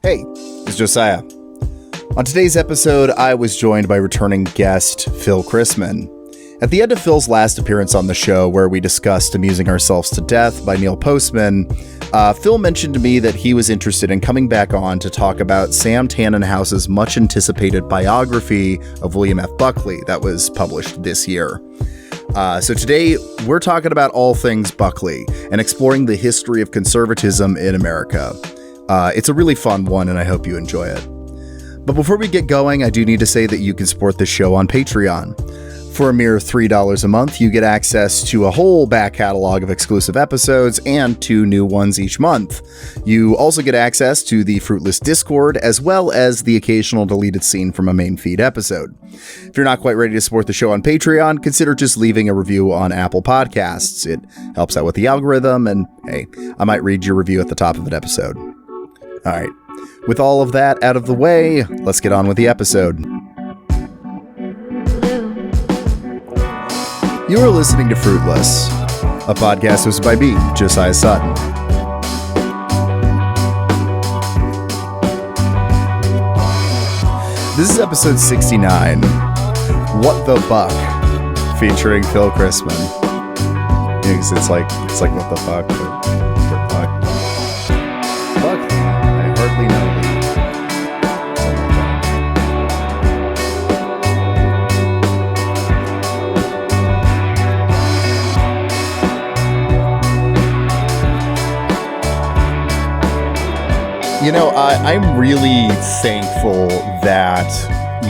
Hey, it's Josiah. On today's episode, I was joined by returning guest Phil Christman. At the end of Phil's last appearance on the show, where we discussed Amusing Ourselves to Death by Neil Postman, Phil mentioned to me that he was interested in coming back on to talk about Sam Tanenhaus's much-anticipated biography of William F. Buckley that was published this year. So today, we're talking about all things Buckley and exploring the history of conservatism in America. It's a really fun one, and I hope you enjoy it. But before we get going, I do need to say that you can support the show on Patreon. For a mere $3 a month, you get access to a whole back catalog of exclusive episodes and 2 new ones each month. You also get access to the Fruitless Discord, as well as the occasional deleted scene from a main feed episode. If you're not quite ready to support the show on Patreon, consider just leaving a review on Apple Podcasts. It helps out with the algorithm, and hey, I might read your review at the top of an episode. All right, with all of that out of the way, let's get on with the episode. You are listening to Fruitless, a podcast hosted by me, Josiah Sutton. This is episode 69, What the Buck, featuring Phil Christman. It's like what the fuck, but for buck. Buck, I hardly know. You know, I'm really thankful that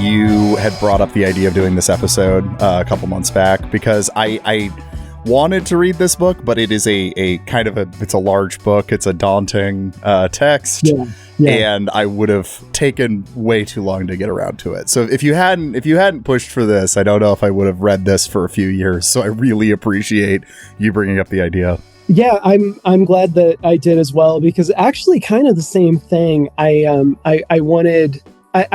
you had brought up the idea of doing this episode a couple months back, because I wanted to read this book, but it is a kind of it's a large book. It's a daunting text, and I would have taken way too long to get around to it. So if you hadn't pushed for this, I don't know if I would have read this for a few years. So I really appreciate you bringing up the idea. Yeah, I'm glad that I did as well, because actually kind of the same thing. I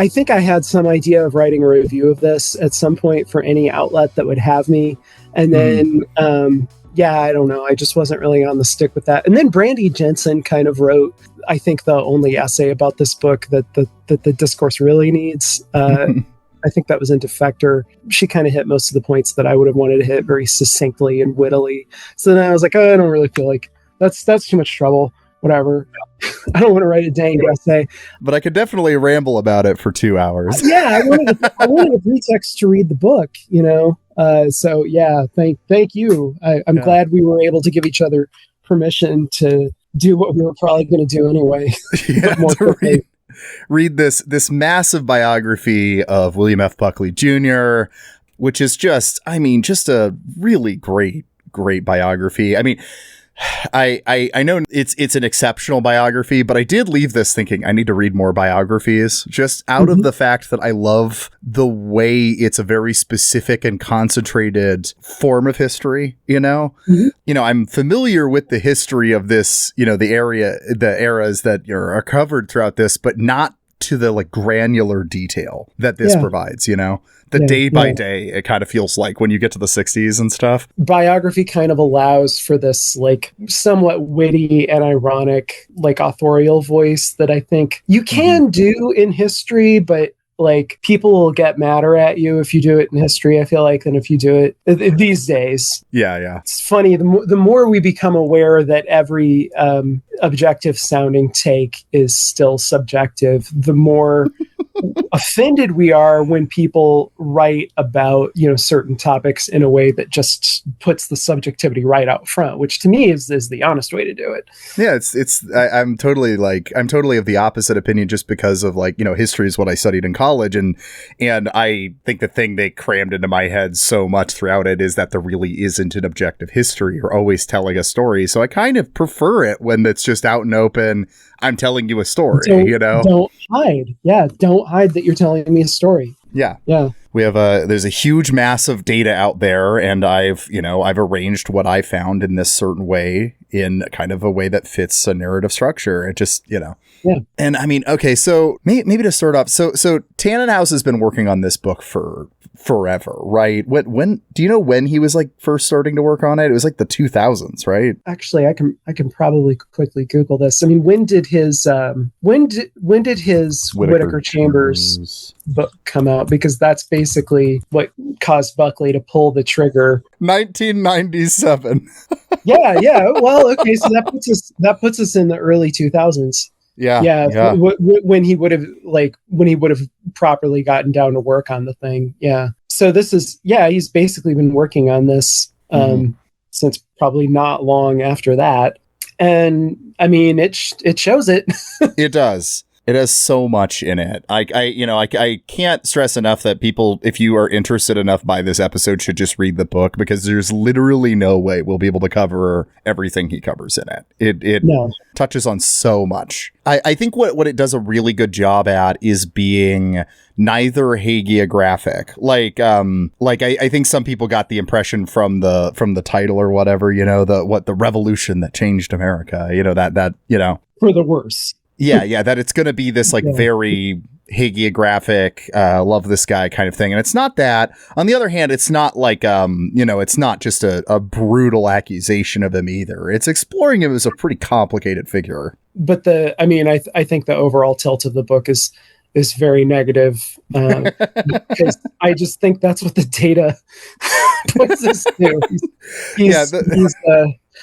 think I had some idea of writing a review of this at some point for any outlet that would have me. And then, I don't know. I just wasn't really on the stick with that. And then Brandy Jensen kind of wrote, I think, the only essay about this book that the discourse really needs. I think that was in Defector. She kind of hit most of the points that I would have wanted to hit very succinctly and wittily. So then I was like, I don't really feel like that's too much trouble. Whatever. I don't want to write a dang essay. But I could definitely ramble about it for 2 hours. Yeah, I wanted a pretext to read the book, you know? So yeah, thank you. I'm glad we were able to give each other permission to do what we were probably going to do anyway. Yeah, more quickly. Read this massive biography of William F. Buckley Jr., which is just a really great biography. I mean, I know it's an exceptional biography, but I did leave this thinking I need to read more biographies, just out of the fact that I love the way it's a very specific and concentrated form of history, you know? You know, I'm familiar with the history of this, you know, the eras that are covered throughout this, but not to the like granular detail that this provides, you know? The day by day, it kind of feels like when you get to the 60s and stuff. Biography kind of allows for this like somewhat witty and ironic, like authorial voice that I think you can do in history, but like people will get madder at you if you do it in history, I feel like, than if you do it these days. Yeah. It's funny. The more we become aware that every objective sounding take is still subjective, the more offended we are when people write about, you know, certain topics in a way that just puts the subjectivity right out front, which to me is the honest way to do it. Yeah, I'm totally of the opposite opinion, just because of like, you know, history is what I studied in college, and I think the thing they crammed into my head so much throughout it is that there really isn't an objective history. You're always telling a story, so I kind of prefer it when it's just out and open. I'm telling you a story, you know? Don't hide. Yeah, don't hide that you're telling me a story. Yeah. Yeah. We have there's a huge mass of data out there, and I've arranged what I found in this certain way, in kind of a way that fits a narrative structure. It just, you know. Yeah. And I mean, okay, so maybe to start off, so Tanenhaus has been working on this book for forever, right? When do you know when he was like first starting to work on it? It was like the 2000s, right? Actually, I can probably quickly Google this. I mean, when did his Whittaker Chambers book come out? Because that's basically what caused Buckley to pull the trigger. 1997. Yeah. Well, okay, so that puts us in the early 2000s. Yeah. When he would have properly gotten down to work on the thing. Yeah. So this is, he's basically been working on this since probably not long after that. And I mean, it shows it. It does. It has so much in it. I can't stress enough that people, if you are interested enough by this episode, should just read the book, because there's literally no way we'll be able to cover everything he covers in it. It touches on so much. I think what it does a really good job at is being neither hagiographic. I think some people got the impression from the title or whatever, the revolution that changed America, that for the worse. Yeah, that it's going to be this very hagiographic, love this guy kind of thing. And it's not that. On the other hand, it's not like, it's not just a brutal accusation of him either. It's exploring him as a pretty complicated figure. But I think the overall tilt of the book is very negative, because I just think that's what the data puts us to.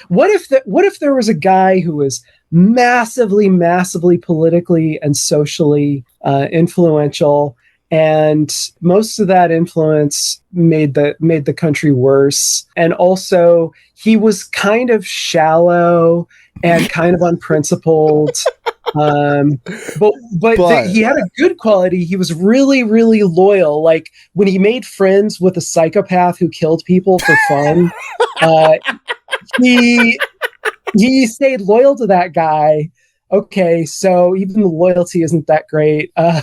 What if there was a guy who was massively politically and socially influential, and most of that influence made the country worse, and also he was kind of shallow and kind of unprincipled, but he had a good quality. He was really loyal. Like when he made friends with a psychopath who killed people for fun, he stayed loyal to that guy. Okay, so even the loyalty isn't that great. But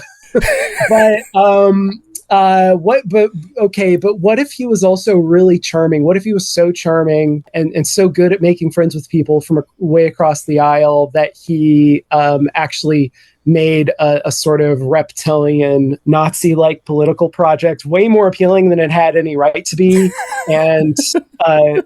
what if he was also really charming? What if he was so charming and so good at making friends with people from way across the aisle that he actually made a sort of reptilian Nazi-like political project way more appealing than it had any right to be, and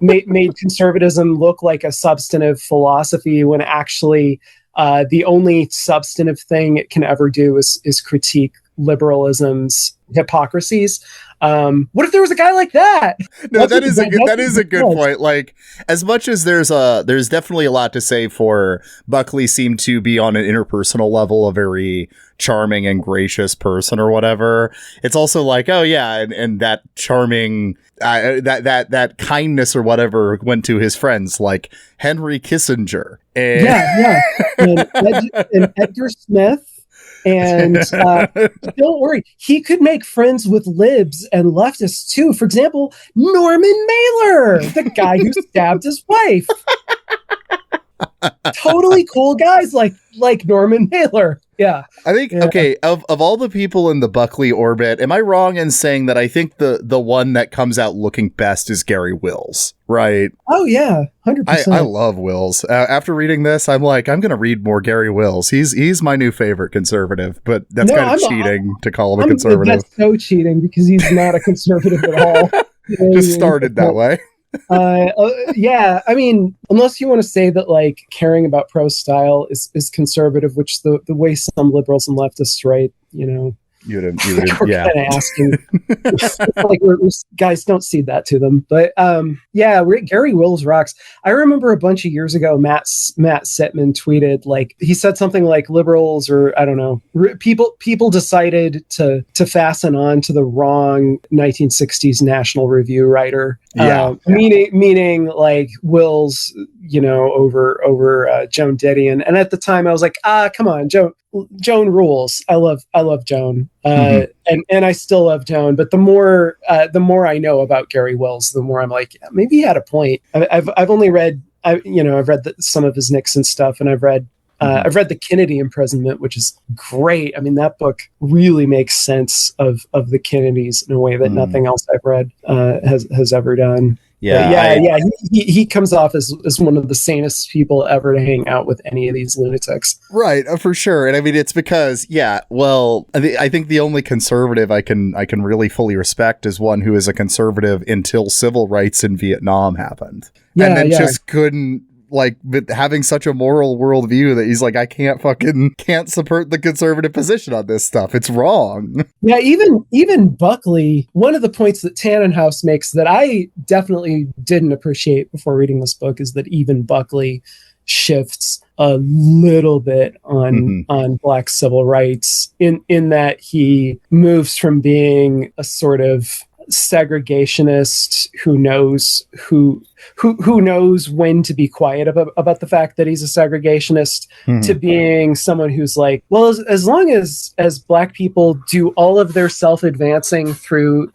made conservatism look like a substantive philosophy when actually the only substantive thing it can ever do is critique liberalism's hypocrisies. What if there was a guy like that? No, that is a good point. Like, as much as there's definitely a lot to say for Buckley seemed to be on an interpersonal level a very charming and gracious person or whatever. It's also like, oh yeah, and that charming that kindness or whatever went to his friends like Henry Kissinger and and Edgar Smith. And don't worry, he could make friends with libs and leftists too. For example, Norman Mailer, the guy who stabbed his wife. Totally cool guys like Norman Mailer. Yeah. I think, okay, of all the people in the Buckley orbit, am I wrong in saying that I think the one that comes out looking best is Gary Wills, right? Oh, yeah, 100%. I love Wills. After reading this, I'm like, I'm going to read more Gary Wills. He's my new favorite conservative, but that's kind of cheating to call him a conservative. That's so cheating because he's not a conservative at all. Just started that way. Yeah, I mean, unless you want to say that like caring about prose style is conservative, which the way some liberals and leftists write, We're kind of asking. Like guys, don't cede that to them. But Gary Wills rocks. I remember a bunch of years ago, Matt Sitman tweeted, like, he said something like liberals, or I don't know, people decided to fasten on to the wrong 1960s National Review writer. Meaning like Wills, over Joan Didion. And at the time I was like, come on, Joan rules. I love Joan. And I still love Joan, but the more I know about Gary Wills, the more I'm like, yeah, maybe he had a point. I've only read, I've read some of his Nixon stuff, and I've read the Kennedy imprisonment, which is great. I mean, that book really makes sense of the Kennedys in a way that nothing else I've read has ever done. He comes off as one of the sanest people ever to hang out with any of these lunatics. Right, for sure. And I mean, it's because, I think the only conservative I can really fully respect is one who is a conservative until civil rights in Vietnam happened. And then just couldn't, but having such a moral worldview that he's like, I can't support the conservative position on this stuff. It's wrong. Yeah, even Buckley, one of the points that Tanenhaus makes that I definitely didn't appreciate before reading this book is that even Buckley shifts a little bit on Black civil rights in that he moves from being a sort of segregationist who knows when to be quiet about the fact that he's a segregationist to being someone who's like, well, as long as Black people do all of their self-advancing through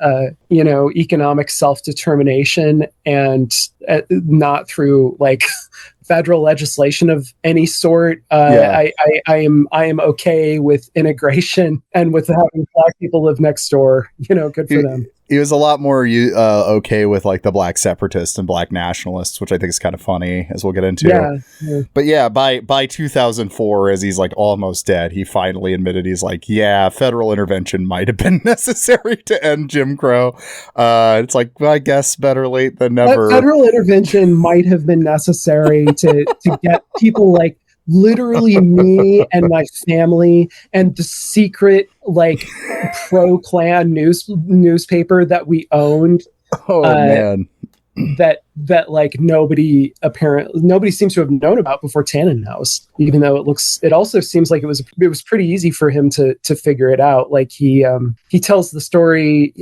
economic self-determination and not through federal legislation of any sort, I am okay with integration and with having Black people live next door. Good for them. He was a lot more okay with the Black separatists and Black nationalists, which I think is kind of funny, as we'll get into. Yeah. But by 2004, as he's almost dead, he finally admitted he's federal intervention might have been necessary to end Jim Crow. It's well, I guess better late than never. Federal intervention might have been necessary to get people literally me and my family and the secret pro-Klan newspaper that we owned. Man. That nobody seems to have known about before Tanenhaus, even though it also seems like it was pretty easy for him to figure it out. He tells the story.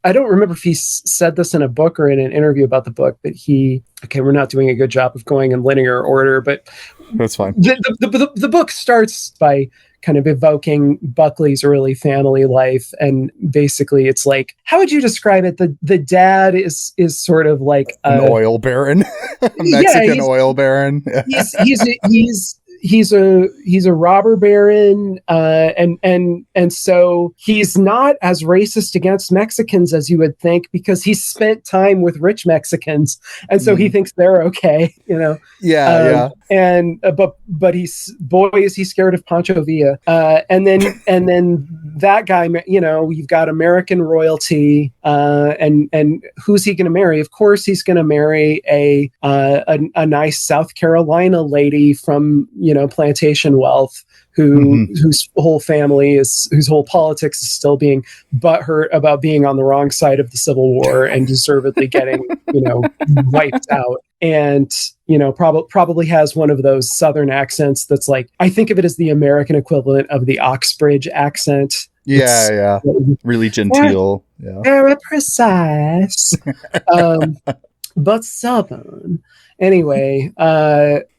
I don't remember if he said this in a book or in an interview about the book, but we're not doing a good job of going in linear order, but that's fine. The book starts by kind of evoking Buckley's early family life. And basically it's how would you describe it? The dad is sort of an oil baron, a Mexican oil baron. He's a robber baron, and so he's not as racist against Mexicans as you would think, because he's spent time with rich Mexicans, and so he thinks they're okay, And but he's scared of Pancho Villa, and then that guy, you've got American royalty, and who's he going to marry? Of course, he's going to marry a nice South Carolina lady from plantation wealth, whose whole family whose whole politics is still being butthurt about being on the wrong side of the Civil War and deservedly getting wiped out, and probably has one of those Southern accents that's I think of it as the American equivalent of the Oxbridge accent. Really genteel, very precise, but Southern. Anyway,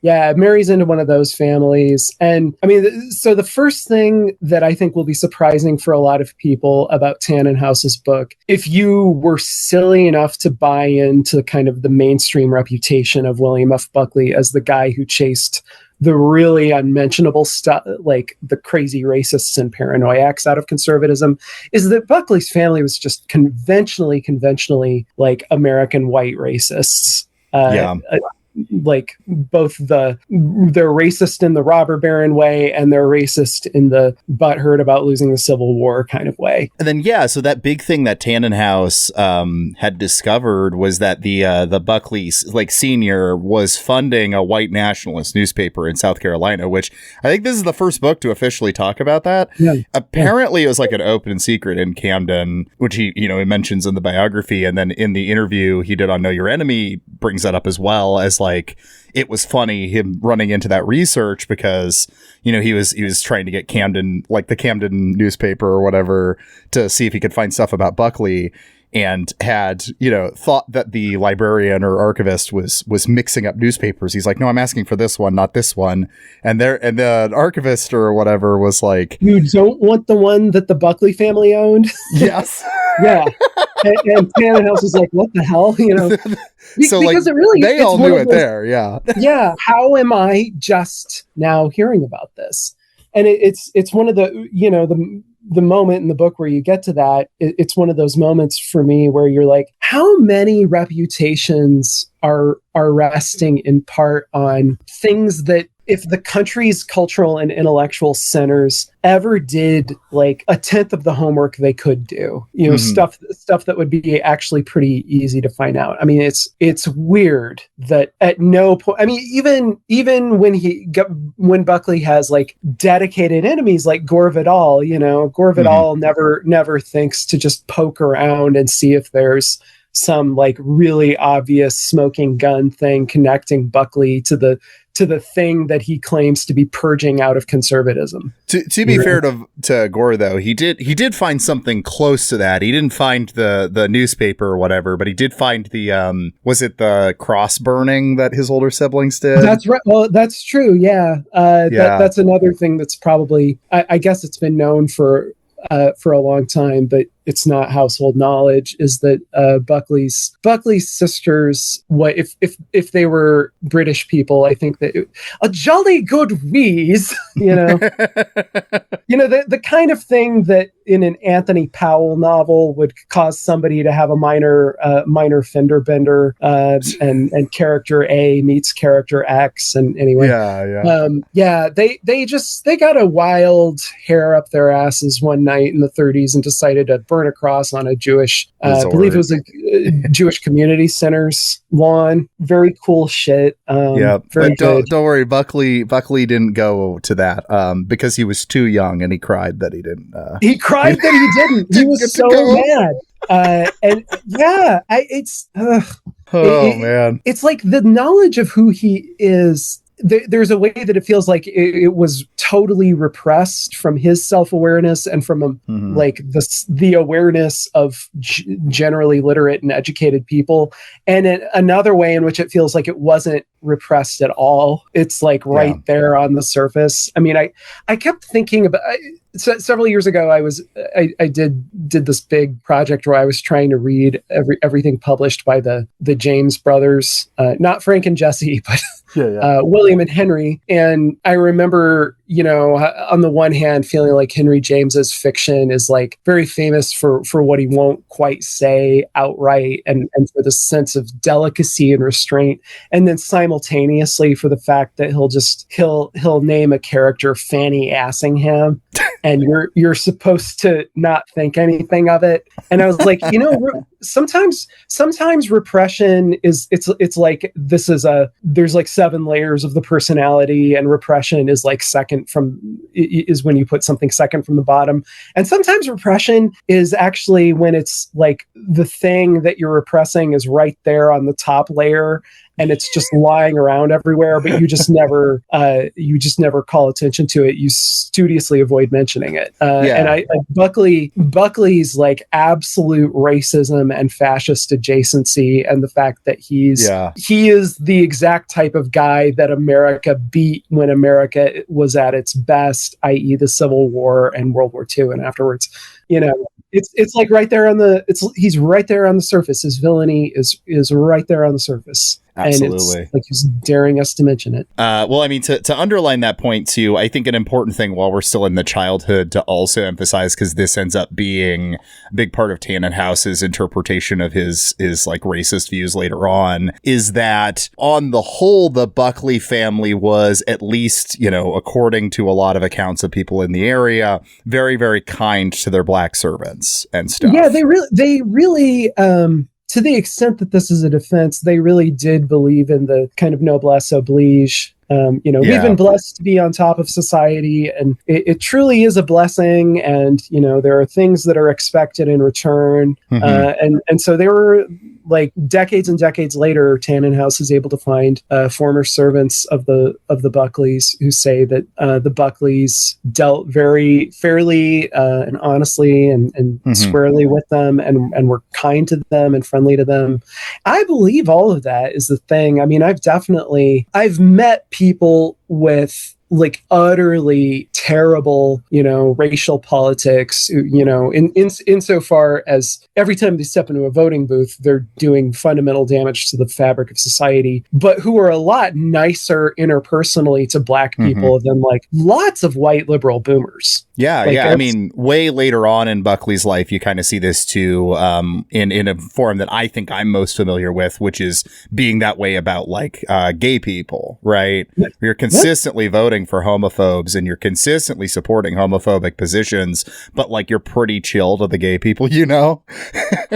marries into one of those families. And I mean, so the first thing that I think will be surprising for a lot of people about Tanenhaus's book, if you were silly enough to buy into kind of the mainstream reputation of William F. Buckley as the guy who chased the really unmentionable stuff, like the crazy racists and paranoiacs out of conservatism, is that Buckley's family was just conventionally American white racists. Both they're racist in the robber baron way, and they're racist in the butthurt about losing the Civil War kind of way. And then, so that big thing that Tanenhaus had discovered was that the Buckley senior was funding a white nationalist newspaper in South Carolina, which I think this is the first book to officially talk about that. Apparently it was an open secret in Camden, which he mentions in the biography, and then in the interview he did on Know Your Enemy brings that up as well, as it was funny him running into that research because he was trying to get Camden, the Camden newspaper or whatever, to see if he could find stuff about Buckley, and had thought that the librarian or archivist was mixing up newspapers. He's like, no, I'm asking for this one, not this one. And the archivist or whatever was like, you don't want the one that the Buckley family owned? Yes. Yeah. And Tanenhaus is like, what the hell? So because it really, they all knew it there. Yeah. Yeah. How am I just now hearing about this? And it's one of the, the moment in the book where you get to that, it's one of those moments for me where you're like, how many reputations are resting in part on things that, if the country's cultural and intellectual centers ever did like a tenth of the homework they could do, stuff that would be actually pretty easy to find out. I mean, it's weird that at no point, I mean, even when Buckley has like dedicated enemies like Gore Vidal, Gore Vidal never thinks to just poke around and see if there's some like really obvious smoking gun thing connecting Buckley to the thing that he claims to be purging out of conservatism. To be fair to Gore, though, he did find something close to that. He didn't find the newspaper or whatever, but he did find the was it the cross burning that his older siblings did? That's right. Well, that's true. Yeah. That's another thing that's probably, I guess it's been known for a long time, but it's not household knowledge, is that Buckley's sisters, what if they were British people, I think that a jolly good wheeze, the kind of thing that in an Anthony Powell novel would cause somebody to have a minor fender bender, and character A meets character X, and anyway, they got a wild hair up their asses one night in the 30s and decided to burn a cross on a Jewish, I believe it was a Jewish community center's lawn. Very cool shit. Very don't worry, Buckley didn't go to that because he was too young, and he cried that he didn't. He cried that he didn't. He was so mad. Man, it's like the knowledge of who he is. There's a way that it feels like it was totally repressed from his self-awareness and from like the awareness of generally literate and educated people. And another way in which it feels like it wasn't repressed at all. It's like right there on the surface. I mean, I kept thinking about several years ago, I did this big project where I was trying to read everything published by the James brothers, not Frank and Jesse, but William and Henry. And I remember, on the one hand, feeling like Henry James's fiction is like very famous for what he won't quite say outright, and for the sense of delicacy and restraint, and then simultaneously for the fact that he'll name a character Fanny Assingham, and you're supposed to not think anything of it. And I was like, sometimes repression it's like there's like 7 layers of the personality, and repression is like is when you put something second from the bottom. And sometimes repression is actually when it's like the thing that you're repressing is right there on the top layer, and it's just lying around everywhere, but you just never call attention to it. You studiously avoid mentioning it. And Buckley's like absolute racism and fascist adjacency, and the fact that he is the exact type of guy that America beat when America was at its best, i.e. the Civil War and World War II and afterwards. It's like right there he's right there on the surface. His villainy is right there on the surface. Absolutely. And it's like he's daring us to mention it. Well, I mean, to underline that point too, I think an important thing while we're still in the childhood to also emphasize, because this ends up being a big part of Tanenhaus's interpretation of his like racist views later on, is that on the whole, the Buckley family was, at least, according to a lot of accounts of people in the area, very, very kind to their black servants and stuff. Yeah, they really to the extent that this is a defense, they really did believe in the kind of noblesse oblige. We've been blessed to be on top of society, and it truly is a blessing. And, there are things that are expected in return. And so they were like decades and decades later, Tanenhaus is able to find former servants of the Buckleys who say that the Buckleys dealt very fairly and honestly and squarely with them, and were kind to them and friendly to them. I believe all of that is the thing. I mean, I've met people with like utterly terrible, racial politics, insofar as every time they step into a voting booth, they're doing fundamental damage to the fabric of society, but who are a lot nicer interpersonally to black people than like lots of white liberal boomers. Yeah, Like, yeah. I mean, way later on in Buckley's life, you kind of see this too, in a form that I think I'm most familiar with, which is being that way about like gay people, right? You're consistently voting for homophobes and you're consistently supporting homophobic positions, but like you're pretty chill to the gay people, you know?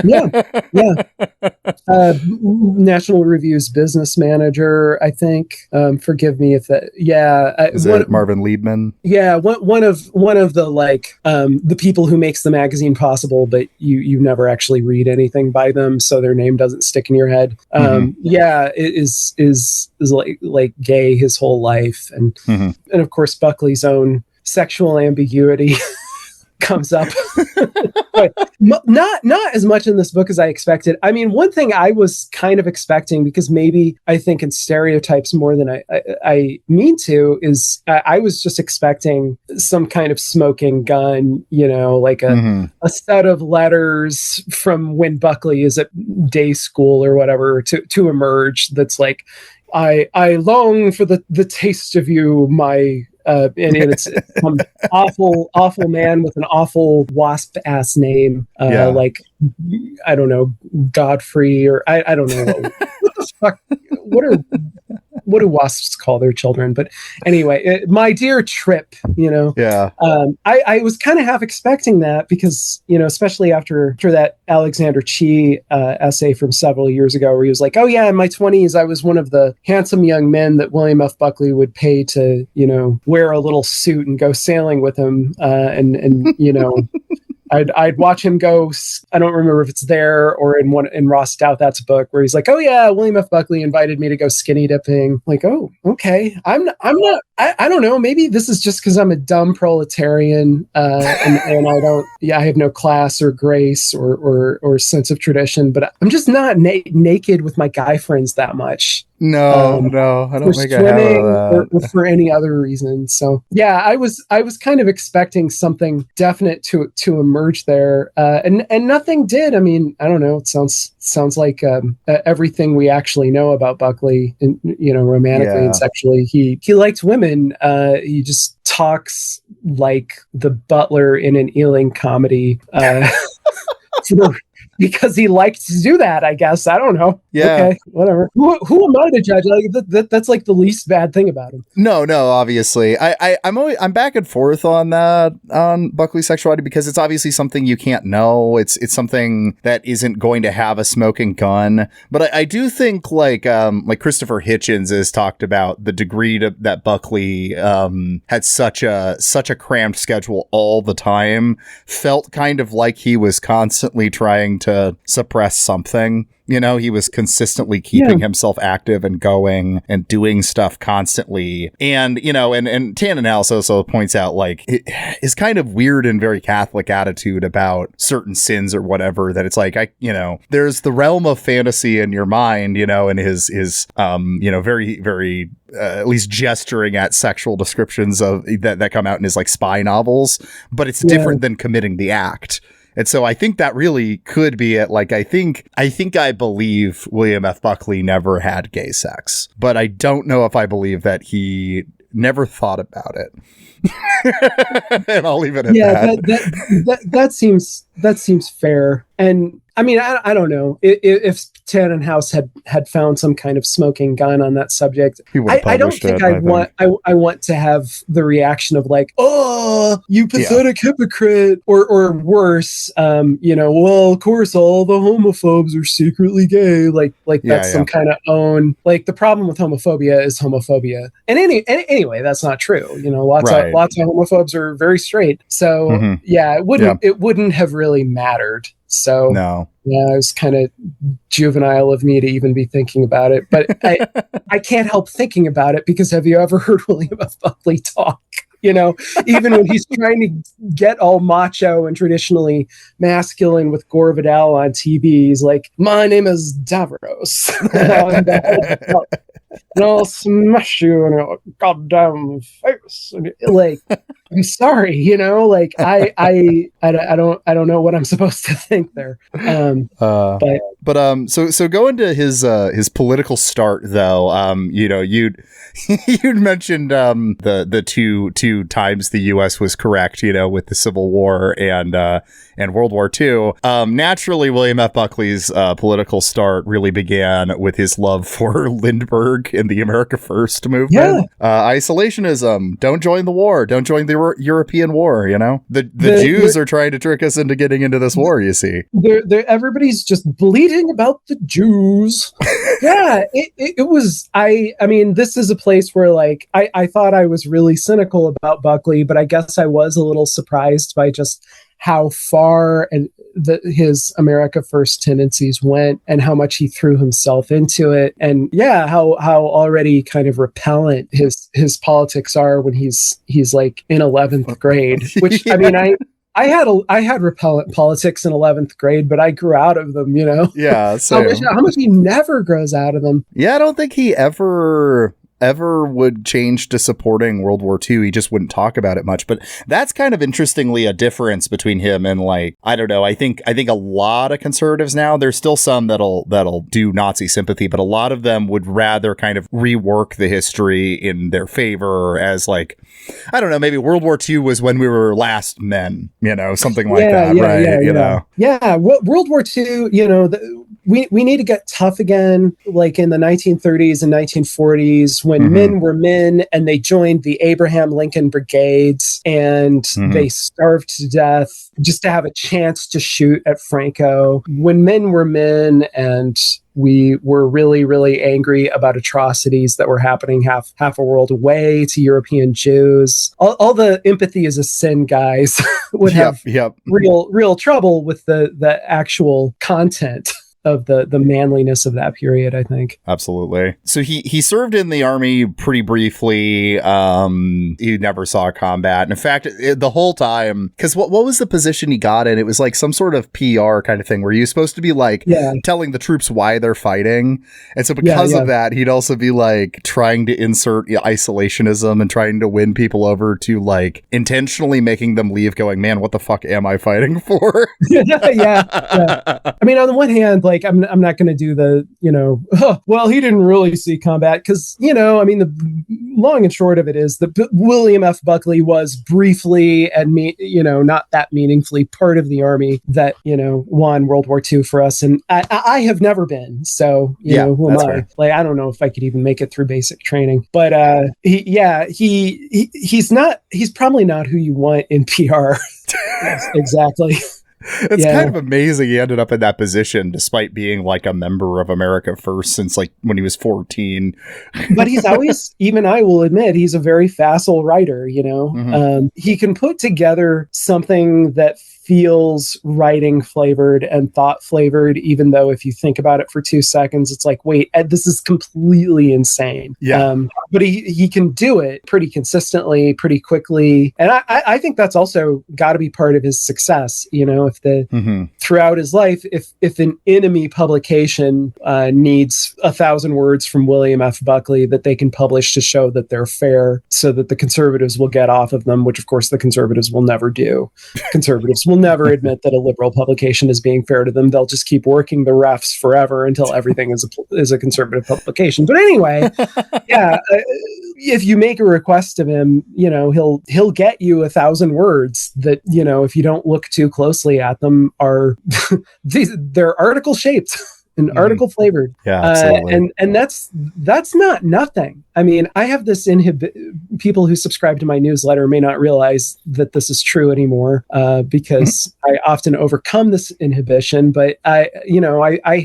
Yeah, National Review's business manager, I think. Forgive me if that. Yeah, Is it Marvin Liebman? Yeah, one of the like the people who makes the magazine possible, but you never actually read anything by them, so their name doesn't stick in your head. Yeah, it is like gay his whole life, and of course Buckley's own sexual ambiguity comes up. But not as much in this book as I expected. I mean, one thing I was kind of expecting, because maybe I think in stereotypes more than I mean to, is I was just expecting some kind of smoking gun, you know, like a set of letters from when Buckley is at day school or whatever to emerge. That's like, I long for the taste of you, my and it's some awful man with an awful wasp ass name, like I don't know, Godfrey, or I don't know what the fuck. What do wasps call their children? But anyway, my dear Trip, you know. Yeah. I was kind of half expecting that because, you know, especially after that Alexander Chee essay from several years ago where he was like, oh yeah, in my 20s, I was one of the handsome young men that William F. Buckley would pay to, you know, wear a little suit and go sailing with him. And you know, I'd watch him go. I don't remember if it's there or in Ross Douthat's book where he's like, "Oh yeah, William F. Buckley invited me to go skinny dipping." Like, oh, okay. I'm not. I don't know. Maybe this is just because I'm a dumb proletarian and I don't. Yeah, I have no class or grace or sense of tradition. But I'm just not naked with my guy friends that much. No, I don't make a habit of that. Or for any other reason. So yeah, I was kind of expecting something definite to emerge there, and nothing did. I mean, I don't know. It sounds like everything we actually know about Buckley, and you know, romantically and sexually. He liked women. He just talks like the butler in an Ealing comedy. Because he liked to do that, I guess. I don't know. Yeah. Okay, whatever. Who am I to judge? Like that's like the least bad thing about him. No, obviously. I'm back and forth on that, on Buckley's sexuality, because it's obviously something you can't know. It's something that isn't going to have a smoking gun. But I do think like Christopher Hitchens has talked about the degree that Buckley had such a cramped schedule all the time, felt kind of like he was constantly trying to suppress something. You know, he was consistently keeping himself active and going and doing stuff constantly. And, you know, and Tanenhaus also points out, like, his kind of weird and very Catholic attitude about certain sins or whatever, that it's like, there's the realm of fantasy in your mind, you know, and his very, very, at least gesturing at sexual descriptions of that come out in his like spy novels, but it's different than committing the act. And so I think that really could be it. Like, I think I believe William F. Buckley never had gay sex, but I don't know if I believe that he never thought about it. And I'll leave it at that. That seems fair. And I mean, I don't know if Tanenhaus had found some kind of smoking gun on that subject. I don't think I want to have the reaction of like, oh, you pathetic hypocrite, or worse, well, of course, all the homophobes are secretly gay. Like that's some kind of own, like the problem with homophobia is homophobia. And anyway, that's not true. You know, lots of homophobes are very straight. So it wouldn't have really mattered. So no. Yeah, it was kind of juvenile of me to even be thinking about it, but I can't help thinking about it because have you ever heard William F. Buckley talk? You know, even when he's trying to get all macho and traditionally masculine with Gore Vidal on TV, he's like, "My name is Davros, and I'll smash you in your goddamn face." And like, I'm sorry, like I don't know what I'm supposed to think there. So going to his political start though, you'd mentioned the two times the U.S. was correct, with the Civil War and World War II. Naturally, William F. Buckley's political start really began with his love for Lindbergh and the America First movement. Yeah. Isolationism. Don't join the war. Don't join the European war. The Jews are trying to trick us into getting into this war. You see, everybody's just bleating about the Jews. Yeah, it was. I mean, this is a place where I thought I was really cynical about Buckley, but I guess I was a little surprised by just how far his America First tendencies went and how much he threw himself into it. And how already kind of repellent his politics are when he's like in 11th grade, which I mean, I had repellent politics in 11th grade, but I grew out of them, Yeah. So how much he never grows out of them. Yeah. I don't think he ever would change to supporting World War II. He just wouldn't talk about it much. But that's kind of interestingly a difference between him and I don't know. I think a lot of conservatives now, there's still some that'll do Nazi sympathy, but a lot of them would rather kind of rework the history in their favor as I don't know, maybe World War II was when we were last men, something like that, right? Yeah. World War II, we need to get tough again, like in the 1930s and 1940s when men were men and they joined the Abraham Lincoln Brigades and they starved to death just to have a chance to shoot at Franco. When men were men and we were really, really angry about atrocities that were happening half a world away to European Jews. All the empathy is a sin guys would have real trouble with the actual content of the manliness of that period, I think. Absolutely. So he served in the army pretty briefly. He never saw combat. And in fact, the whole time, because what was the position he got in? It was like some sort of PR kind of thing where you're supposed to be telling the troops why they're fighting. And so because of that, he'd also be trying to insert isolationism and trying to win people over to intentionally making them leave going, man, what the fuck am I fighting for? Yeah. I mean, on the one hand, I'm not going to do the, well, he didn't really see combat because, I mean, the long and short of it is that William F. Buckley was briefly and, not that meaningfully part of the army that, won World War II for us. And I have never been. So, who am I? Fair. I don't know if I could even make it through basic training. But he's probably not who you want in PR. Exactly. It's kind of amazing he ended up in that position despite being a member of America First since when he was 14. But he's always, even I will admit, he's a very facile writer, he can put together something that feels writing flavored and thought flavored, even though if you think about it for 2 seconds, it's wait, this is completely insane. Yeah. But he can do it pretty consistently, pretty quickly. And I think that's also got to be part of his success. If throughout his life, if an enemy publication needs 1,000 words from William F. Buckley that they can publish to show that they're fair so that the conservatives will get off of them, which of course the conservatives will never do. Conservatives will never admit that a liberal publication is being fair to them. They'll just keep working the refs forever until everything is a conservative publication. But anyway, if you make a request of him, he'll get you 1,000 words that, if you don't look too closely at them, are they're article shaped. And article flavored. Yeah, absolutely. And that's not nothing. I mean, I have this people who subscribe to my newsletter may not realize that this is true anymore because I often overcome this inhibition. But I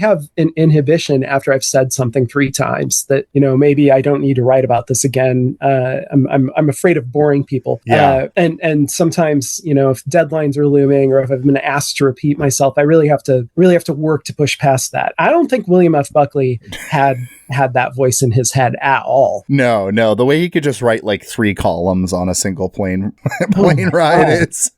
have an inhibition after I've said something 3 times that, maybe I don't need to write about this again. I'm afraid of boring people. Yeah. And sometimes, if deadlines are looming or if I've been asked to repeat myself, I really have to work to push past that. I don't think William F. Buckley had that voice in his head at all. No. The way he could just write 3 columns on a single plane ride is.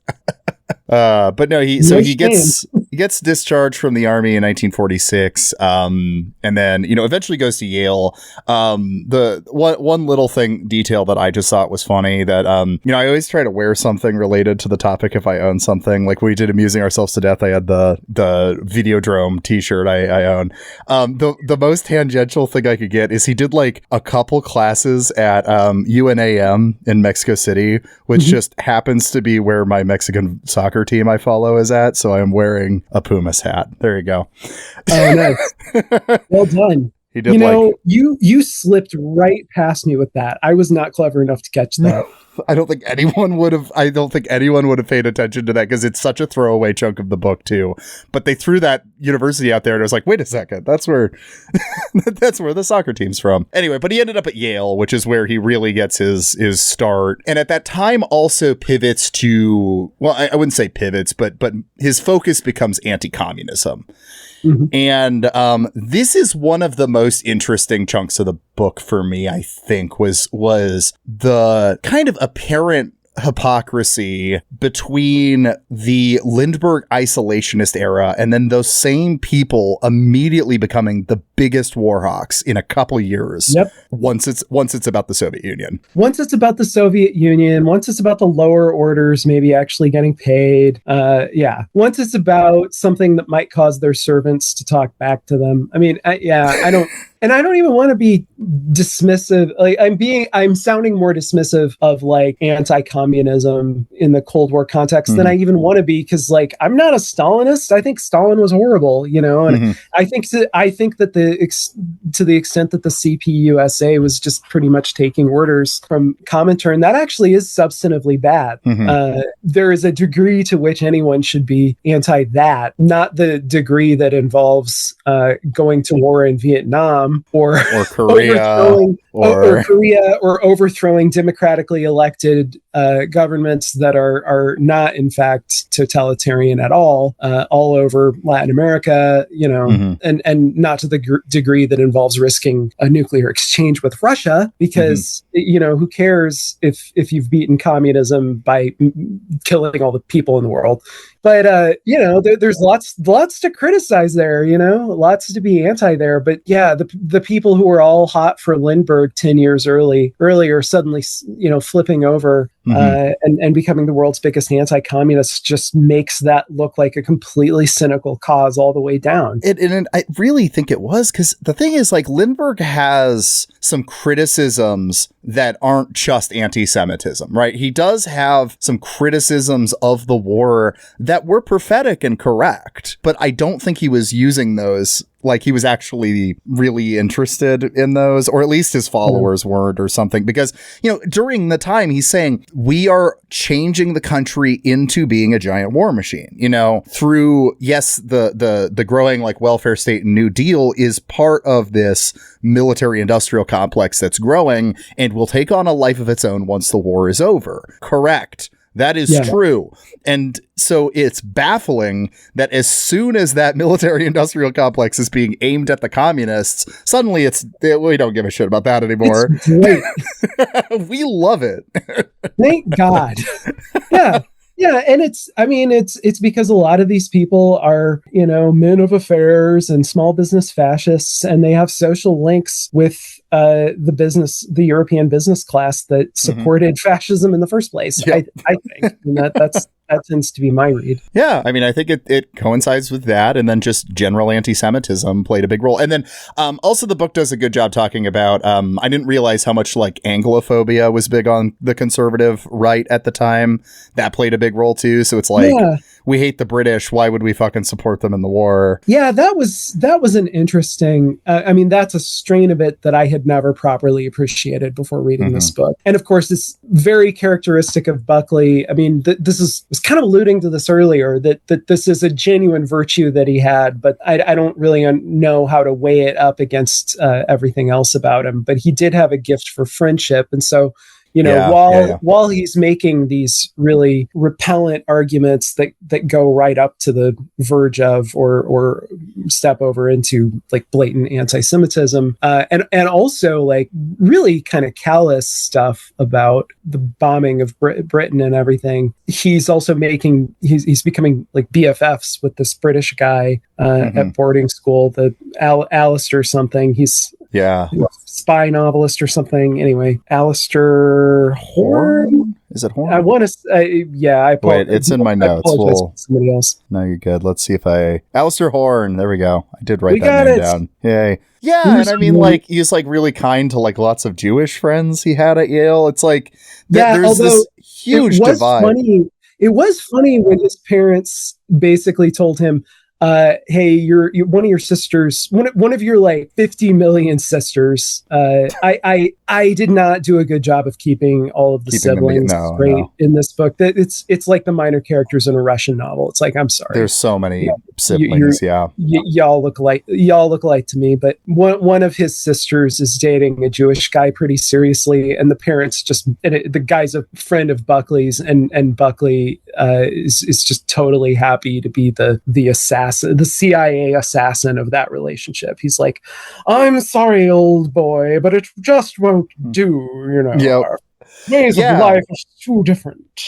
But no, he gets He gets discharged from the army in 1946, and then, eventually goes to Yale. The one little detail that I just thought was funny that, I always try to wear something related to the topic if I own something. Like we did Amusing Ourselves to Death, I had the Videodrome t-shirt I own. The most tangential thing I could get is he did like a couple classes at UNAM in Mexico City, which just happens to be where my Mexican soccer team I follow is at. So I'm wearing a Pumas hat. There you go. Oh, nice. Well done. He did you slipped right past me with that. I was not clever enough to catch that. I don't think anyone would have paid attention to that because it's such a throwaway chunk of the book too. But they threw that university out there and I was like, wait a second, that's where the soccer team's from. Anyway, but he ended up at Yale, which is where he really gets his start. And at that time also pivots to, well, I wouldn't say pivots, but his focus becomes anti-communism. And this is one of the most interesting chunks of the book for me, I think, was the kind of apparent hypocrisy between the Lindbergh isolationist era and then those same people immediately becoming the biggest war hawks in a couple years. Yep. Once it's about the Soviet Union. Once it's about the Soviet Union, once it's about the lower orders maybe actually getting paid. Once it's about something that might cause their servants to talk back to them. I mean, I don't. And I don't even want to be dismissive. Like I'm sounding more dismissive of like anti-communism in the Cold War context than I even want to be, because like I'm not a Stalinist. I think Stalin was horrible, and I think that to the extent that the CPUSA was just pretty much taking orders from Comintern, that actually is substantively bad. There is a degree to which anyone should be anti that, not the degree that involves going to war in Vietnam. Or Korea, or Korea, or overthrowing democratically elected governments that are not, in fact, totalitarian at all over Latin America, and not to the degree that involves risking a nuclear exchange with Russia, because who cares if you've beaten communism by killing all the people in the world. But there's lots to criticize there, lots to be anti there. But yeah, the people who were all hot for Lindbergh 10 years earlier suddenly, flipping over and becoming the world's biggest anti-communist just makes that look like a completely cynical cause all the way down. And I really think it was, because the thing is, like, Lindbergh has some criticisms that aren't just anti-Semitism, right? He does have some criticisms of the war that were prophetic and correct, but I don't think he was using those like he was actually really interested in those, or at least his followers weren't, or something. Because, during the time he's saying we are changing the country into being a giant war machine, through, yes, the growing like welfare state and New Deal is part of this military industrial complex that's growing and will take on a life of its own once the war is over. Correct. That is true. And so it's baffling that as soon as that military industrial complex is being aimed at the communists, suddenly we don't give a shit about that anymore. It's great. We love it. Thank God. Yeah. Yeah, and it's because a lot of these people are, men of affairs and small business fascists, and they have social links with the European business class that supported fascism in the first place. Yeah. I think that tends to be my read. Yeah, I think it coincides with that, and then just general anti-Semitism played a big role. And then also the book does a good job talking about, I didn't realize how much like Anglophobia was big on the conservative right at the time. That played a big role too. So it's like, we hate the British. Why would we fucking support them in the war? Yeah, that was an interesting, that's a strain of it that I had never properly appreciated before reading this book. And of course, it's very characteristic of Buckley. This was kind of alluding to this earlier, that this is a genuine virtue that he had, but I don't really know how to weigh it up against everything else about him. But he did have a gift for friendship. And so, while he's making these really repellent arguments that go right up to the verge of or step over into like blatant anti-Semitism, and also like really kind of callous stuff about the bombing of Britain and everything. He's also he's becoming like BFFs with this British guy at boarding school, the Alistair something. He's spy novelist or something. Anyway, Alistair Horn? Is it Horn? I want to. I apologize. Wait, it's in my notes. Somebody else. No, you're good. Let's see if Alistair Horn. There we go. I did write that name down. Yay. Yeah, and I mean, like, he's like really kind to like lots of Jewish friends he had at Yale. It's like there's this huge divide. It was funny when his parents basically told him, hey, you're one of your sisters, one of your like 50 million sisters. I did not do a good job of keeping all of the siblings straight in this book. That it's like the minor characters in a Russian novel. It's like, I'm sorry, there's so many siblings. Y'all look alike to me. But one of his sisters is dating a Jewish guy pretty seriously, and the parents the guy's a friend of Buckley's, and Buckley is just totally happy to be the assassin, the CIA assassin of that relationship. He's like, I'm sorry, old boy, but it just won't do, Our ways of life are too different.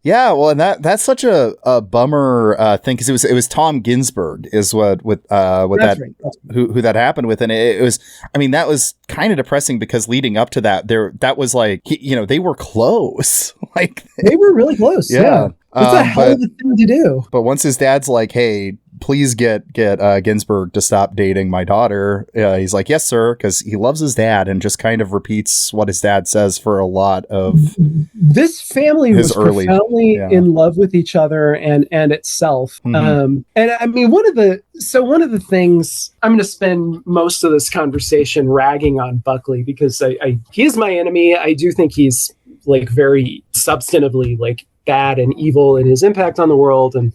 Yeah, well, and that's such a bummer thing, because it was Tom Ginsburg is who that happened with, and it was, I mean, that was kind of depressing, because leading up to that was like, they were close, like they were really close. Yeah. It's a hell of a thing to do. But once his dad's like, hey, please get Ginsburg to stop dating my daughter, he's like, yes, sir, because he loves his dad and just kind of repeats what his dad says for a lot of this family was profoundly in love with each other and itself. And I mean, one of the things, I'm going to spend most of this conversation ragging on Buckley, because he is my enemy. I do think he's like very substantively like bad and evil in his impact on the world, and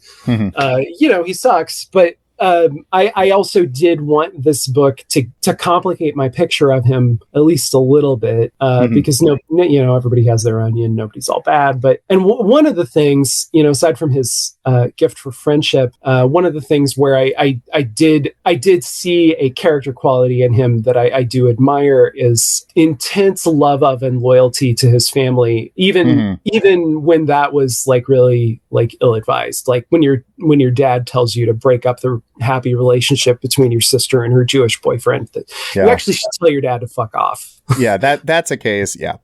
he sucks, but I also did want this book to complicate my picture of him at least a little bit, because everybody has their onion, nobody's all bad. But one of the things, aside from his gift for friendship, one of the things where I did see a character quality in him that I do admire is intense love of and loyalty to his family, even when that was like really like ill-advised, like when your dad tells you to break up the happy relationship between your sister and her Jewish boyfriend, that you actually should tell your dad to fuck off. Yeah, that's a case. Yeah.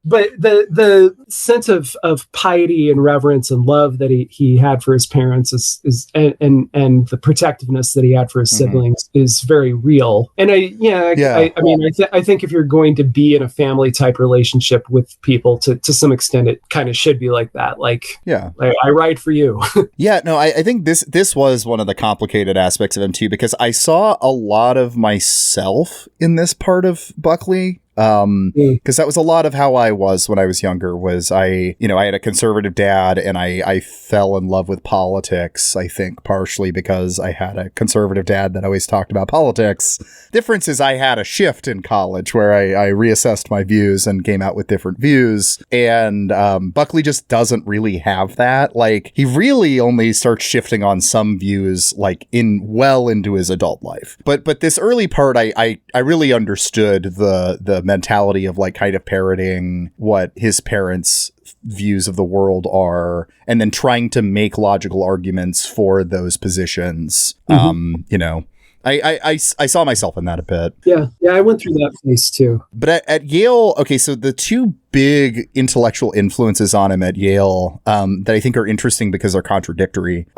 But the sense of piety and reverence and love that he had for his parents is and the protectiveness that he had for his siblings is very real. And I think if you're going to be in a family type relationship with people, to some extent, it kind of should be like that. Like, I ride for you. Yeah, no, I think this was one of the complicated aspects of him too, because I saw a lot of myself in this part of Buckley. Because that was a lot of how I was when I was younger. Was I had a conservative dad, and I fell in love with politics. I think partially because I had a conservative dad that always talked about politics. Difference is I had a shift in college where I reassessed my views and came out with different views. And Buckley just doesn't really have that. Like, he really only starts shifting on some views like into his adult life. But this early part, I really understood the mentality of like kind of parroting what his parents' views of the world are, and then trying to make logical arguments for those positions. I saw myself in that a bit. Yeah, I went through that phase too. But at Yale, okay, so the two big intellectual influences on him at Yale that I think are interesting because they're contradictory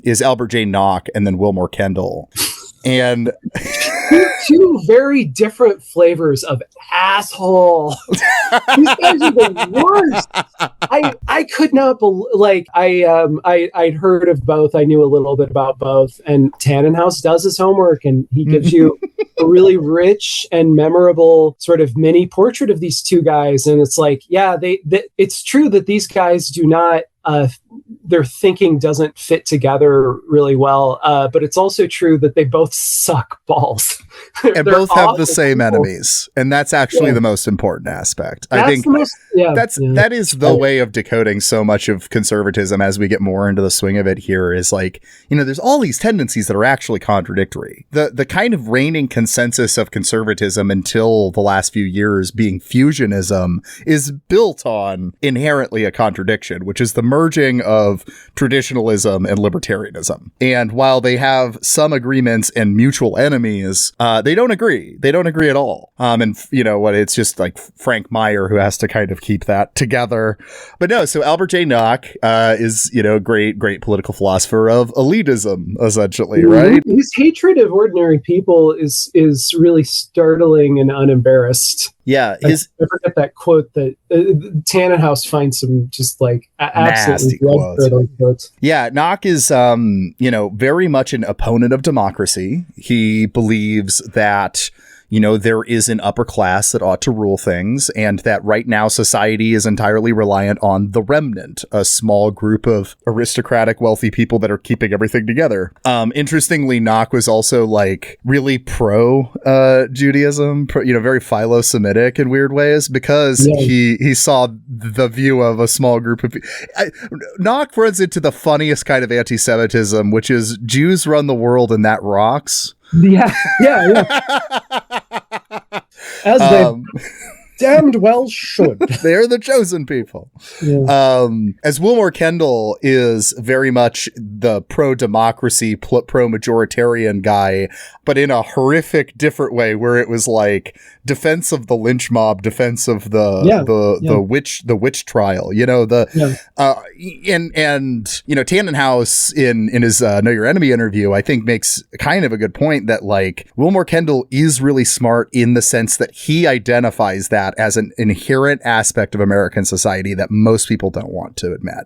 is Albert J. Nock and then Wilmore Kendall. And two very different flavors of asshole. These guys are the worst. I could not believe, I'd heard of both. I knew a little bit about both, and Tanenhaus does his homework, and he gives you a really rich and memorable sort of mini portrait of these two guys. And it's like, it's true that these guys do not their thinking doesn't fit together really well. But it's also true that they both suck balls. And both have the same enemies. And that's actually the most important aspect. I think that is the way of decoding so much of conservatism as we get more into the swing of it here is like, you know, there's all these tendencies that are actually contradictory. The kind of reigning consensus of conservatism until the last few years being fusionism is built on inherently a contradiction, which is the merging of traditionalism and libertarianism. And while they have some agreements and mutual enemies, they don't agree. They don't agree at all. And you know what? It's just like Frank Meyer who has to kind of keep that together. But no, so Albert J. Nock is, you know, great political philosopher of elitism, essentially, right? His hatred of ordinary people is really startling and unembarrassed. Yeah, I forget that quote that Tanenhaus finds some just like absolutely quotes. Yeah, Nock is, you know, very much an opponent of democracy. He believes that, you know, there is an upper class that ought to rule things, and that right now society is entirely reliant on the remnant, a small group of aristocratic, wealthy people that are keeping everything together. Interestingly, Nock was also like really pro Judaism, you know, very philo-Semitic in weird ways, because he saw the view of a small group of people. Nock runs into the funniest kind of anti-Semitism, which is Jews run the world and that rocks. Yeah. As they damned well should. They're the chosen people. Yeah. As Wilmore Kendall is very much the pro-democracy, pro-majoritarian guy, but in a horrific different way, where it was like defense of the lynch mob, defense of the witch trial, you know, and you know, Tanenhaus in his Know Your Enemy interview, I think makes kind of a good point that like Wilmore Kendall is really smart in the sense that he identifies that as an inherent aspect of American society that most people don't want to admit.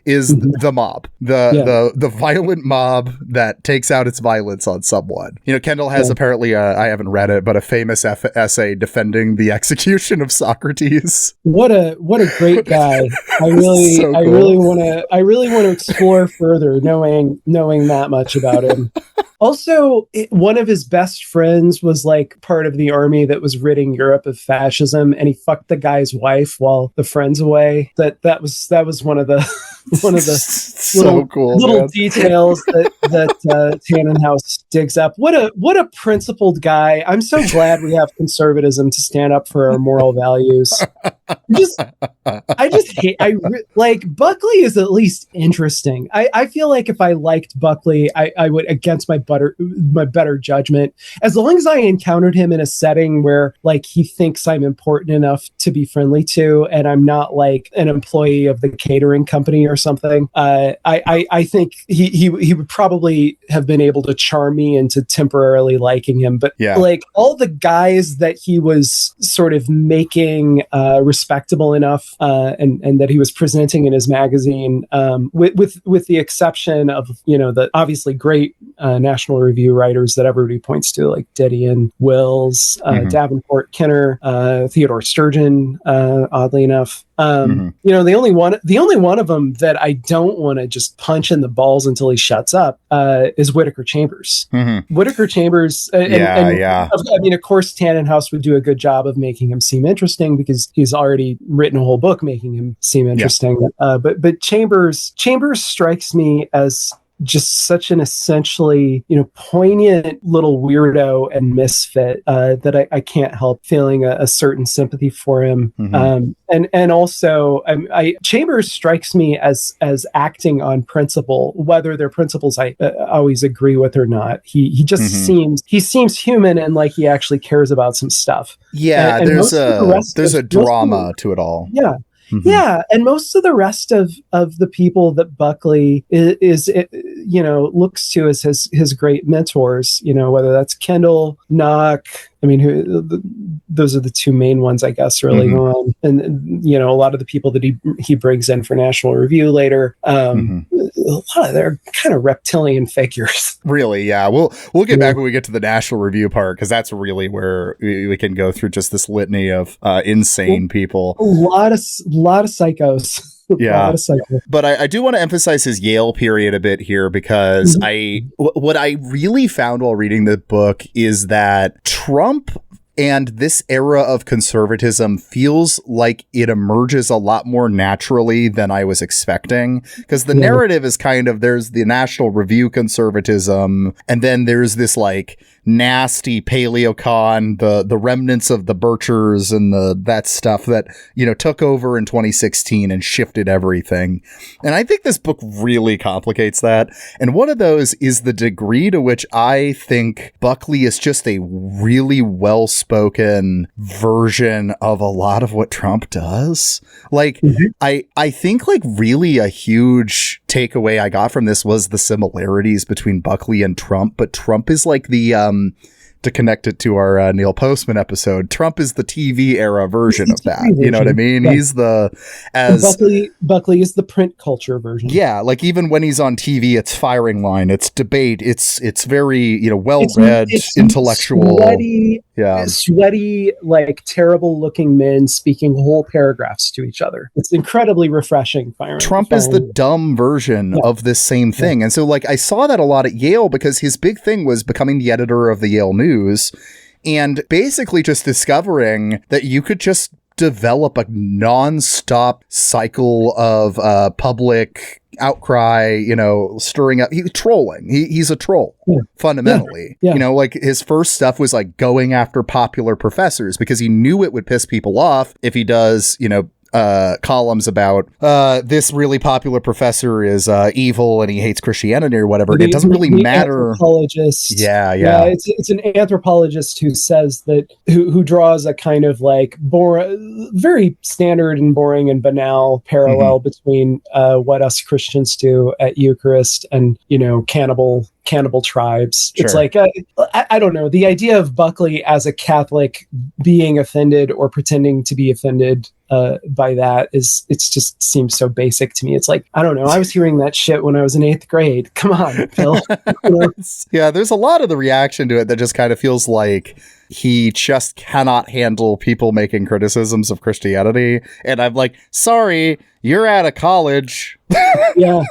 Is the mob, the violent mob that takes out its violence on someone. You know, Kendall has apparently, I haven't read it, but a famous essay defending the execution of Socrates. What a great guy! I really want to explore further, knowing that much about him. Also, one of his best friends was like part of the army that was ridding Europe of fascism, and he fucked the guy's wife while the friend's away. That was one of the little details that Tanenhaus digs up. What a principled guy! I'm so glad we have conservatism to stand up for our moral values. Like Buckley is at least interesting. I feel like if I liked Buckley, I would, against my better judgment, as long as I encountered him in a setting where like he thinks I'm important enough to be friendly to, and I'm not like an employee of the catering company or something. I think he would probably have been able to charm me into temporarily liking him. But like all the guys that he was sort of making respectable enough, and that he was presenting in his magazine, with the exception of, you know, the obviously great National Review writers that everybody points to, like Didion, Wills, Davenport, Kenner, Theodore Sturgeon, oddly enough. You know, the only one of them that I don't want to just punch in the balls until he shuts up is Whittaker Chambers. Whittaker Chambers, I mean, of course, Tanenhaus would do a good job of making him seem interesting because he's already written a whole book making him seem interesting. But Chambers strikes me as just such an essentially, you know, poignant little weirdo and misfit that I can't help feeling a certain sympathy for him. And also, Chambers strikes me as acting on principle, whether they're principles I always agree with or not. He just seems human and like he actually cares about some stuff. Yeah, and there's a drama to it all. Yeah. Yeah, and most of the rest of the people that Buckley is you know, looks to as his great mentors, you know, whether that's Kendall, Nock, I melot those are the two main ones, I guess, early on. And, you know, a lot of the people that he brings in for National Review later, a lot of they're kind of reptilian figures. Really, yeah. We'll get back when we get to the National Review part, because that's really where we can go through just this litany of insane people. A lot of psychos. Yeah. Cycle. But I do want to emphasize his Yale period a bit here, because what I really found while reading the book is that Trump and this era of conservatism feels like it emerges a lot more naturally than I was expecting, because the narrative is kind of, there's the National Review conservatism, and then there's this like nasty paleocon, the remnants of the Birchers and that stuff that, you know, took over in 2016 and shifted everything. And I think this book really complicates that. And one of those is the degree to which I think Buckley is just a really well-spoken version of a lot of what Trump does. Like, I think like really a huge takeaway I got from this was the similarities between Buckley and Trump, but Trump is like the to connect it to our Neil Postman episode, Trump is the TV era version of that. You know what I mean? Yeah. He's Buckley is the print culture version. Yeah, like even when he's on TV, it's firing line, it's debate, it's very, you know, well-read, intellectual, sweaty, like terrible looking men speaking whole paragraphs to each other. It's incredibly refreshing. Trump is the dumb version of this same thing. And so like I saw that a lot at Yale, because his big thing was becoming the editor of the Yale News and basically just discovering that you could just develop a non-stop cycle of public outcry, you know, stirring up, trolling. He's a troll, fundamentally. You know, like his first stuff was like going after popular professors, because he knew it would piss people off if he does, you know, columns about this really popular professor is evil and he hates Christianity or whatever. It doesn't really matter. Anthropologist. It's an anthropologist who says that who draws a kind of like very standard and boring and banal parallel between what us Christians do at Eucharist and, you know, cannibal tribes. It's like I don't know, the idea of Buckley as a Catholic being offended or pretending to be offended by that it's just seems so basic to me. It's like, I don't know, I was hearing that shit when I was in 8th grade. Come on, Phil. You know? Yeah, there's a lot of the reaction to it that just kind of feels like he just cannot handle people making criticisms of Christianity. And I'm like, sorry, you're out of college. Yeah.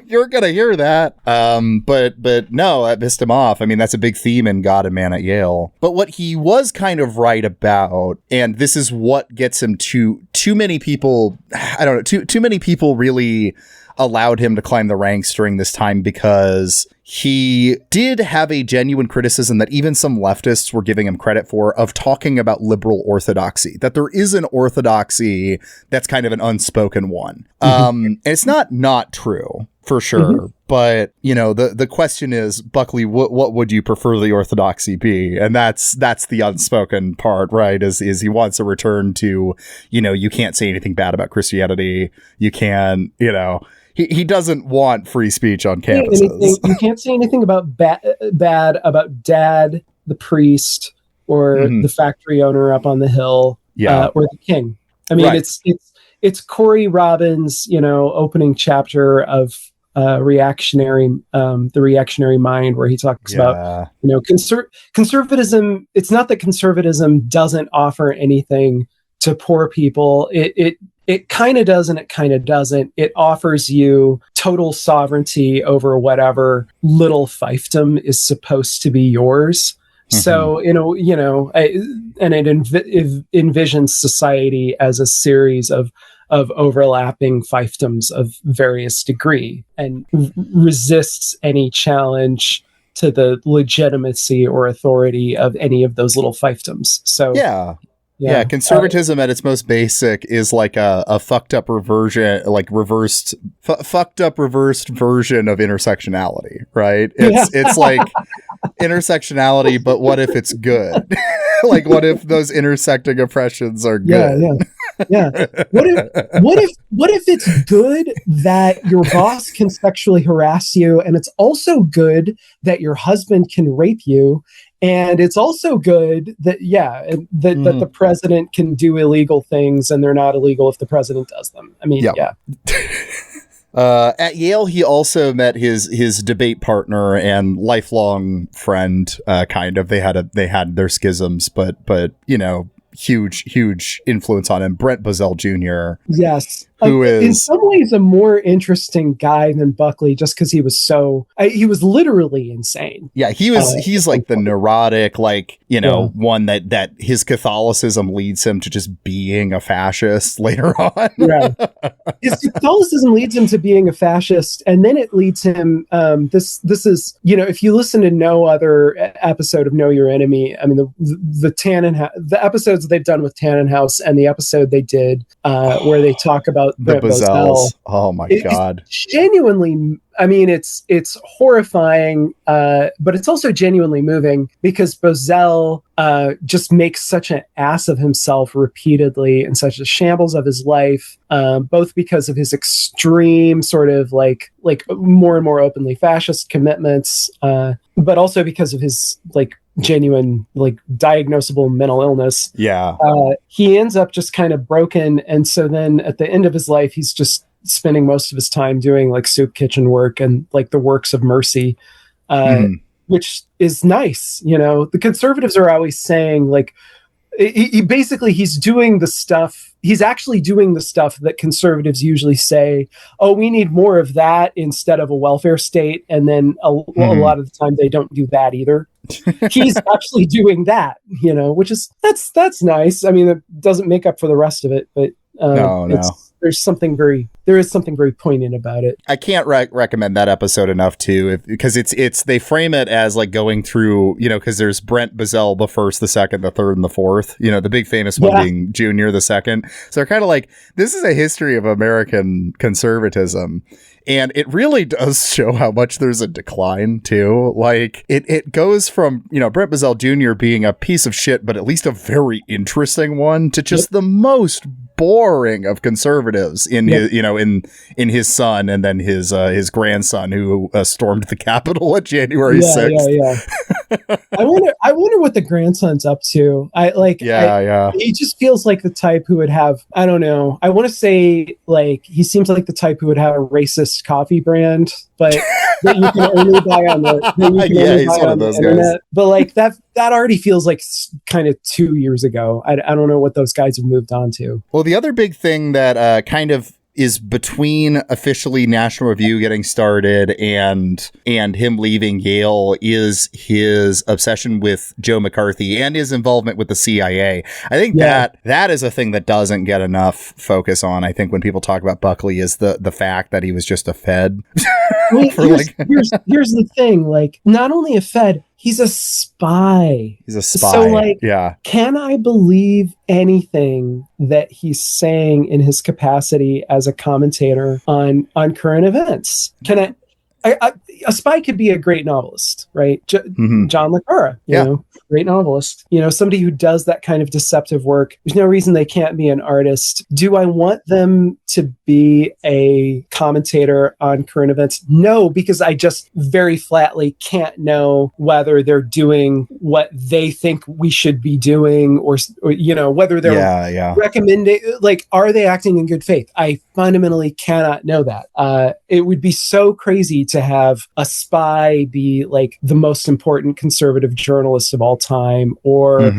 You're going to hear that. But no, I pissed him off. I mean, that's a big theme in God and Man at Yale. But what he was kind of right about, and this is what gets him to too many people, I don't know, too many people really allowed him to climb the ranks during this time, because he did have a genuine criticism that even some leftists were giving him credit for, of talking about liberal orthodoxy, that there is an orthodoxy that's kind of an unspoken one. And it's not true, for sure. But, you know, the question is, Buckley, what would you prefer the orthodoxy be? And that's the unspoken part, right? Is he wants a return to, you know, you can't say anything bad about Christianity. You can, you know, he doesn't want free speech on campuses. You can't say anything about bad about Dad, the priest, or the factory owner up on the hill, or the king. I mean, it's Corey Robbins', you know, opening chapter of the reactionary mind, where he talks about, you know, conservatism. It's not that conservatism doesn't offer anything to poor people. It kind of does and it kind of doesn't. It offers you total sovereignty over whatever little fiefdom is supposed to be yours. So, and it envisions society as a series of overlapping fiefdoms of various degree, and resists any challenge to the legitimacy or authority of any of those little fiefdoms. So yeah, conservatism at its most basic is like a fucked up reversion, like fucked up reversed version of intersectionality, right? It's like intersectionality, but what if it's good? Like, what if those intersecting oppressions are good? What if it's good that your boss can sexually harass you, and it's also good that your husband can rape you, and it's also good that that the president can do illegal things, and they're not illegal if the president does them. I mean, At Yale, he also met his debate partner and lifelong friend. They had their schisms, but you know, huge influence on him, Brent Bozell Jr. Yes. who is in some ways a more interesting guy than Buckley, just because he was literally insane. Yeah, he's like the neurotic, like, one that his Catholicism leads him to just being a fascist later on. Yeah. His Catholicism leads him to being a fascist, and then it leads him, this is, if you listen to no other episode of Know Your Enemy, I mean, the episodes they've done with Tanenhaus and the episode they did where they talk about the Bozells. Oh my God. Genuinely, I mean, it's horrifying, but it's also genuinely moving, because Bozell just makes such an ass of himself repeatedly and such a shambles of his life, both because of his extreme sort of like more and more openly fascist commitments, but also because of his genuine diagnosable mental illness. Yeah. He ends up just kind of broken, and so then at the end of his life, he's just spending most of his time doing soup kitchen work and the works of mercy, which is nice. The conservatives are always saying he's doing the stuff. He's actually doing the stuff that conservatives usually say, oh, we need more of that instead of a welfare state. And then a lot of the time they don't do that either. He's actually doing that, which is, that's nice. I mean, it doesn't make up for the rest of it, but no. there is something very poignant about it. I can't recommend that episode enough too, because it's they frame it as going through, because there's Brent Bozell, the first, the second, the third, and the fourth, the big famous one being Junior, the second. So they're kind of this is a history of American conservatism. And it really does show how much there's a decline too. It goes from, Brent Bozell Jr. being a piece of shit, but at least a very interesting one, to just the most boring of conservatives in his, in his son, and then his grandson who stormed the Capitol at January 6th. I wonder what the grandson's up to. He just feels like the type who would have, I don't know, I want to say he seems like the type who would have a racist coffee brand, but that you can only buy on the he's one of those internet. Guys. But that already feels like kind of 2 years ago. I don't know what those guys have moved on to. Well, the other big thing that kind of is between officially National Review getting started and him leaving Yale is his obsession with Joe McCarthy and his involvement with the CIA. I think that is a thing that doesn't get enough focus on. I think when people talk about Buckley is the fact that he was just a Fed. Well, here's the thing, not only a Fed, he's a spy. So, can I believe anything that he's saying in his capacity as a commentator on current events? Can a spy could be a great novelist, right? John Le Carre, great novelist, somebody who does that kind of deceptive work. There's no reason they can't be an artist. Do I want them to be a commentator on current events? No, because I just very flatly can't know whether they're doing what they think we should be doing, or whether they're recommending, are they acting in good faith? I fundamentally cannot know that. It would be so crazy to have a spy be the most important conservative journalist of all time, or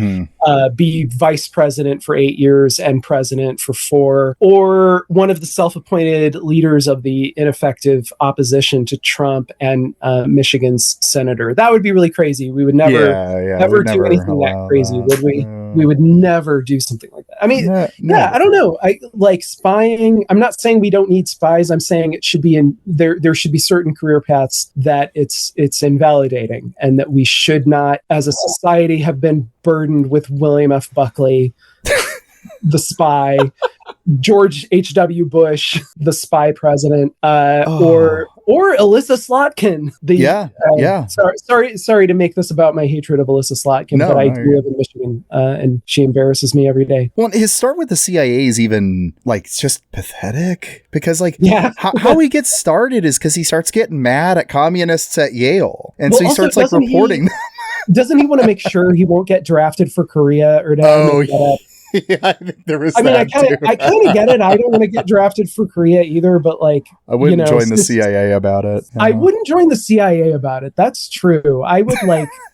be vice president for 8 years and president for 4, or one of the self-appointed leaders of the ineffective opposition to Trump and Michigan's senator. That would be really crazy. We would never do anything that crazy, would we? We would never do something like that. I mean, I don't know. I spying. I'm not saying we don't need spies. I'm saying it should be there should be certain career paths that it's invalidating, and that we should not, as a society, have been burdened with William F. Buckley, the spy, George H.W. Bush, the spy president, or Alyssa Slotkin. Sorry to make this about my hatred of Alyssa Slotkin, but I do live in Michigan, and she embarrasses me every day. Well, his start with the CIA is even it's just pathetic, because how he gets started is because he starts getting mad at communists at Yale, and so he starts reporting them. Doesn't he want to make sure he won't get drafted for Korea or to yeah, I think there was. I kind of get it. I don't want to get drafted for Korea either, but I wouldn't join the CIA about it. I wouldn't join the CIA about it. That's true. I would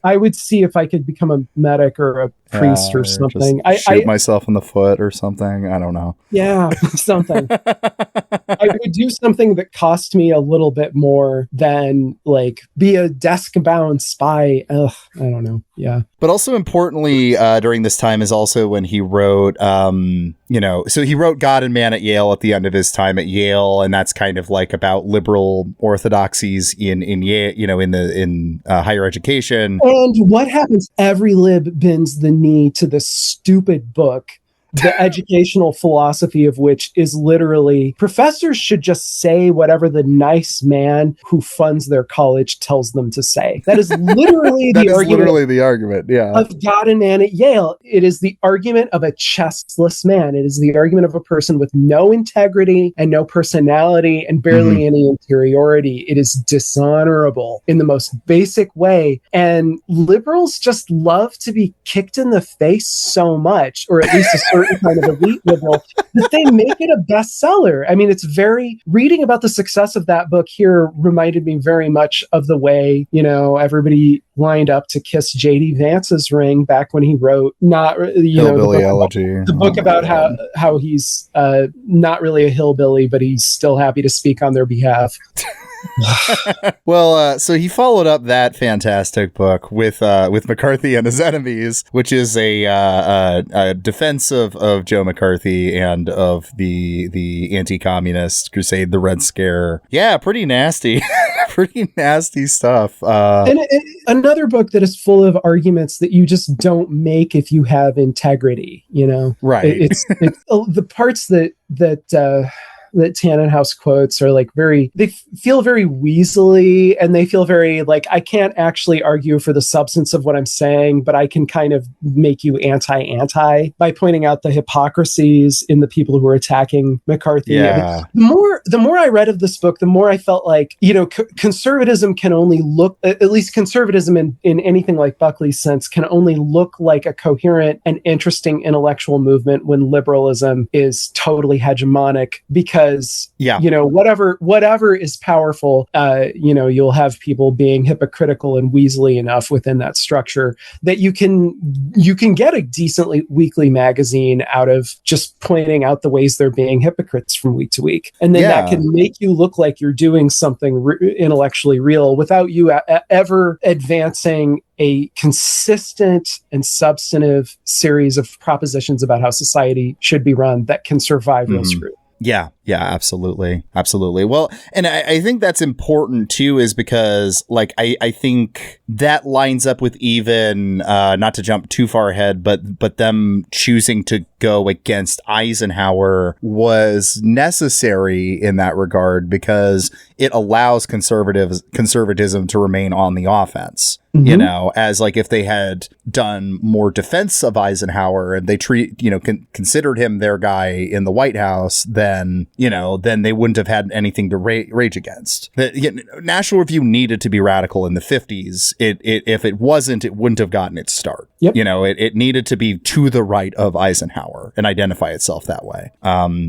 I would see if I could become a medic or priest or Just something. shoot myself in the foot or something. I don't know. Yeah, something. I would do something that cost me a little bit more than like be a desk-bound spy. Ugh, I don't know. Yeah. But also importantly, during this time is also when he wrote, so he wrote God and Man at Yale at the end of his time at Yale, and that's kind of like about liberal orthodoxies in Yale, in higher education. And what happens? Every lib bends the knee to this stupid book, the educational philosophy of which is literally professors should just say whatever the nice man who funds their college tells them to say. That is literally the argument, yeah. Of God and Man at Yale. It is the argument of a chestless man. It is the argument of a person with no integrity and no personality and barely any interiority. It is dishonorable in the most basic way. And liberals just love to be kicked in the face so much, or at least a certain kind of elite liberal, that they make it a bestseller. I mean, it's reading about the success of that book here reminded me very much of the way, everybody lined up to kiss J.D. Vance's ring back when he wrote Hillbilly Elegy. The book about how he's not really a hillbilly, but he's still happy to speak on their behalf. Well, so he followed up that fantastic book with McCarthy and His Enemies, which is a defense of Joe McCarthy and of the anti-communist crusade, the Red Scare. Yeah, pretty nasty. Pretty nasty stuff. And another book that is full of arguments that you just don't make if you have integrity, Right. It's the parts that Tanenhaus quotes are like they feel very weaselly, and they feel very like, I can't actually argue for the substance of what I'm saying, but I can kind of make you anti by pointing out the hypocrisies in the people who are attacking McCarthy. Yeah. I mean, the more I read of this book, the more I felt like, conservatism can only look, at least conservatism in anything like Buckley's sense, can only look like a coherent and interesting intellectual movement when liberalism is totally hegemonic, because whatever is powerful, you'll have people being hypocritical and weaselly enough within that structure that you can get a decently weekly magazine out of just pointing out the ways they're being hypocrites from week to week, and then that can make you look like you're doing something intellectually real without you ever advancing a consistent and substantive series of propositions about how society should be run that can survive real scrutiny. Yeah, absolutely. Absolutely. Well, and I think that's important too, is because I think that lines up with even not to jump too far ahead, but them choosing to go against Eisenhower was necessary in that regard, because it allows conservatism to remain on the offense. As like if they had done more defense of Eisenhower and they considered him their guy in the White House, then they wouldn't have had anything to rage against. National Review needed to be radical in the 50s. If it wasn't, it wouldn't have gotten its start. Yep. It needed to be to the right of Eisenhower and identify itself that way.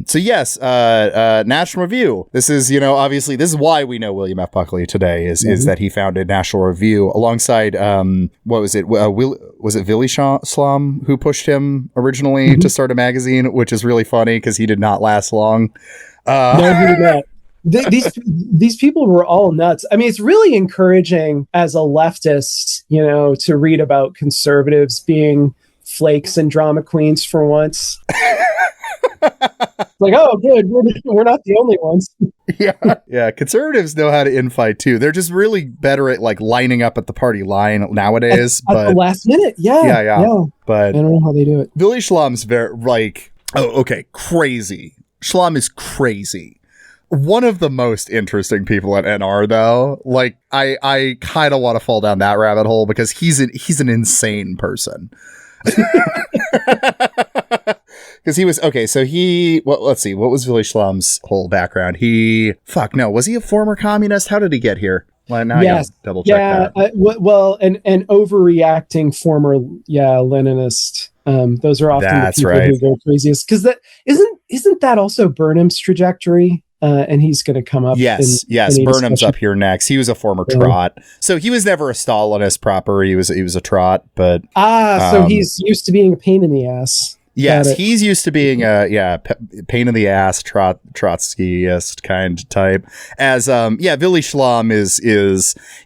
So yes, National Review. This is, obviously this is why we know William F. Buckley today is that he founded National Review alongside what was it? Was it Willy Schlom who pushed him originally to start a magazine, which is really funny because he did not last long. No, he did not. These people were all nuts. I mean, it's really encouraging as a leftist, to read about conservatives being flakes and drama queens for once. Like, oh, good. We're not the only ones. Yeah. Conservatives know how to infight too. They're just really better at lining up at the party line nowadays. At the last minute, yeah. But I don't know how they do it. Willy Schlom's very crazy. Schlom is crazy. One of the most interesting people at NR, though. I kind of want to fall down that rabbit hole because he's an insane person. Because he was so let's see, what was Willy Schlom's whole background? Was he a former communist? How did he get here? Well, now yes. I gotta double check that. An overreacting former Leninist. Those are often the people who go craziest, because that isn't that also Burnham's trajectory? and he's going to come up. Yes, Burnham's up here next. He was a former trot, so he was never a Stalinist proper. He was a trot, but so he's used to being a pain in the ass. Yes, he's used to being a pain in the ass Trotskyist kind type. As Willy Schlamm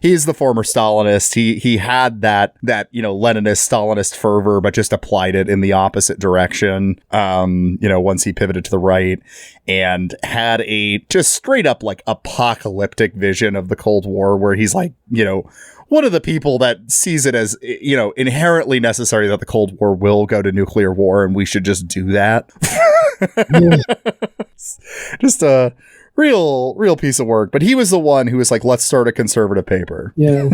he's the former Stalinist. He had that Leninist Stalinist fervor, but just applied it in the opposite direction. Once he pivoted to the right, and had a just straight up like apocalyptic vision of the Cold War, where he's like, one of the people that sees it as, inherently necessary that the Cold War will go to nuclear war, and we should just do that. Just a real piece of work. But he was the one who was like, let's start a conservative paper. Yeah.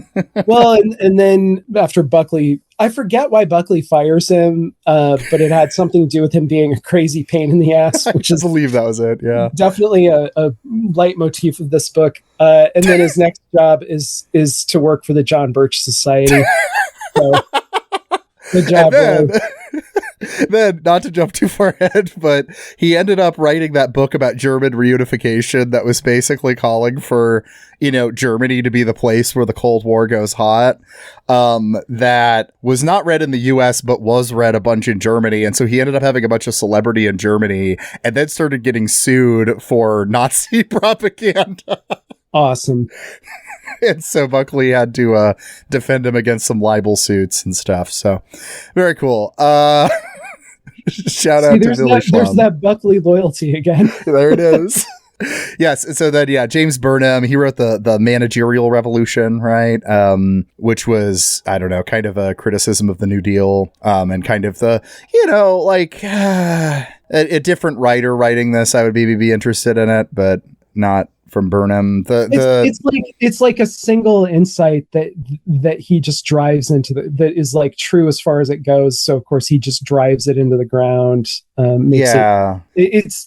Well, and then after Buckley, I forget why Buckley fires him, but it had something to do with him being a crazy pain in the ass, which I believe that was it. Yeah, definitely a leitmotif of this book. And then his next job is to work for the John Birch Society. So, good job, Then, not to jump too far ahead, but he ended up writing that book about German reunification that was basically calling for, Germany to be the place where the Cold War goes hot. That was not read in the US, but was read a bunch in Germany. And so he ended up having a bunch of celebrity in Germany, and then started getting sued for Nazi propaganda. Awesome. And so Buckley had to defend him against some libel suits and stuff. So very cool. Shout out to Willy Schlamm. There's that Buckley loyalty again. There it is. Yes. And so then, James Burnham, he wrote the Managerial Revolution, right? Which was, I don't know, kind of a criticism of the New Deal, and kind of the, a different writer writing this. I would maybe be interested in it, but not from Burnham. It's like a single insight that he just drives into that is like true as far as it goes. So of course he just drives it into the ground. It's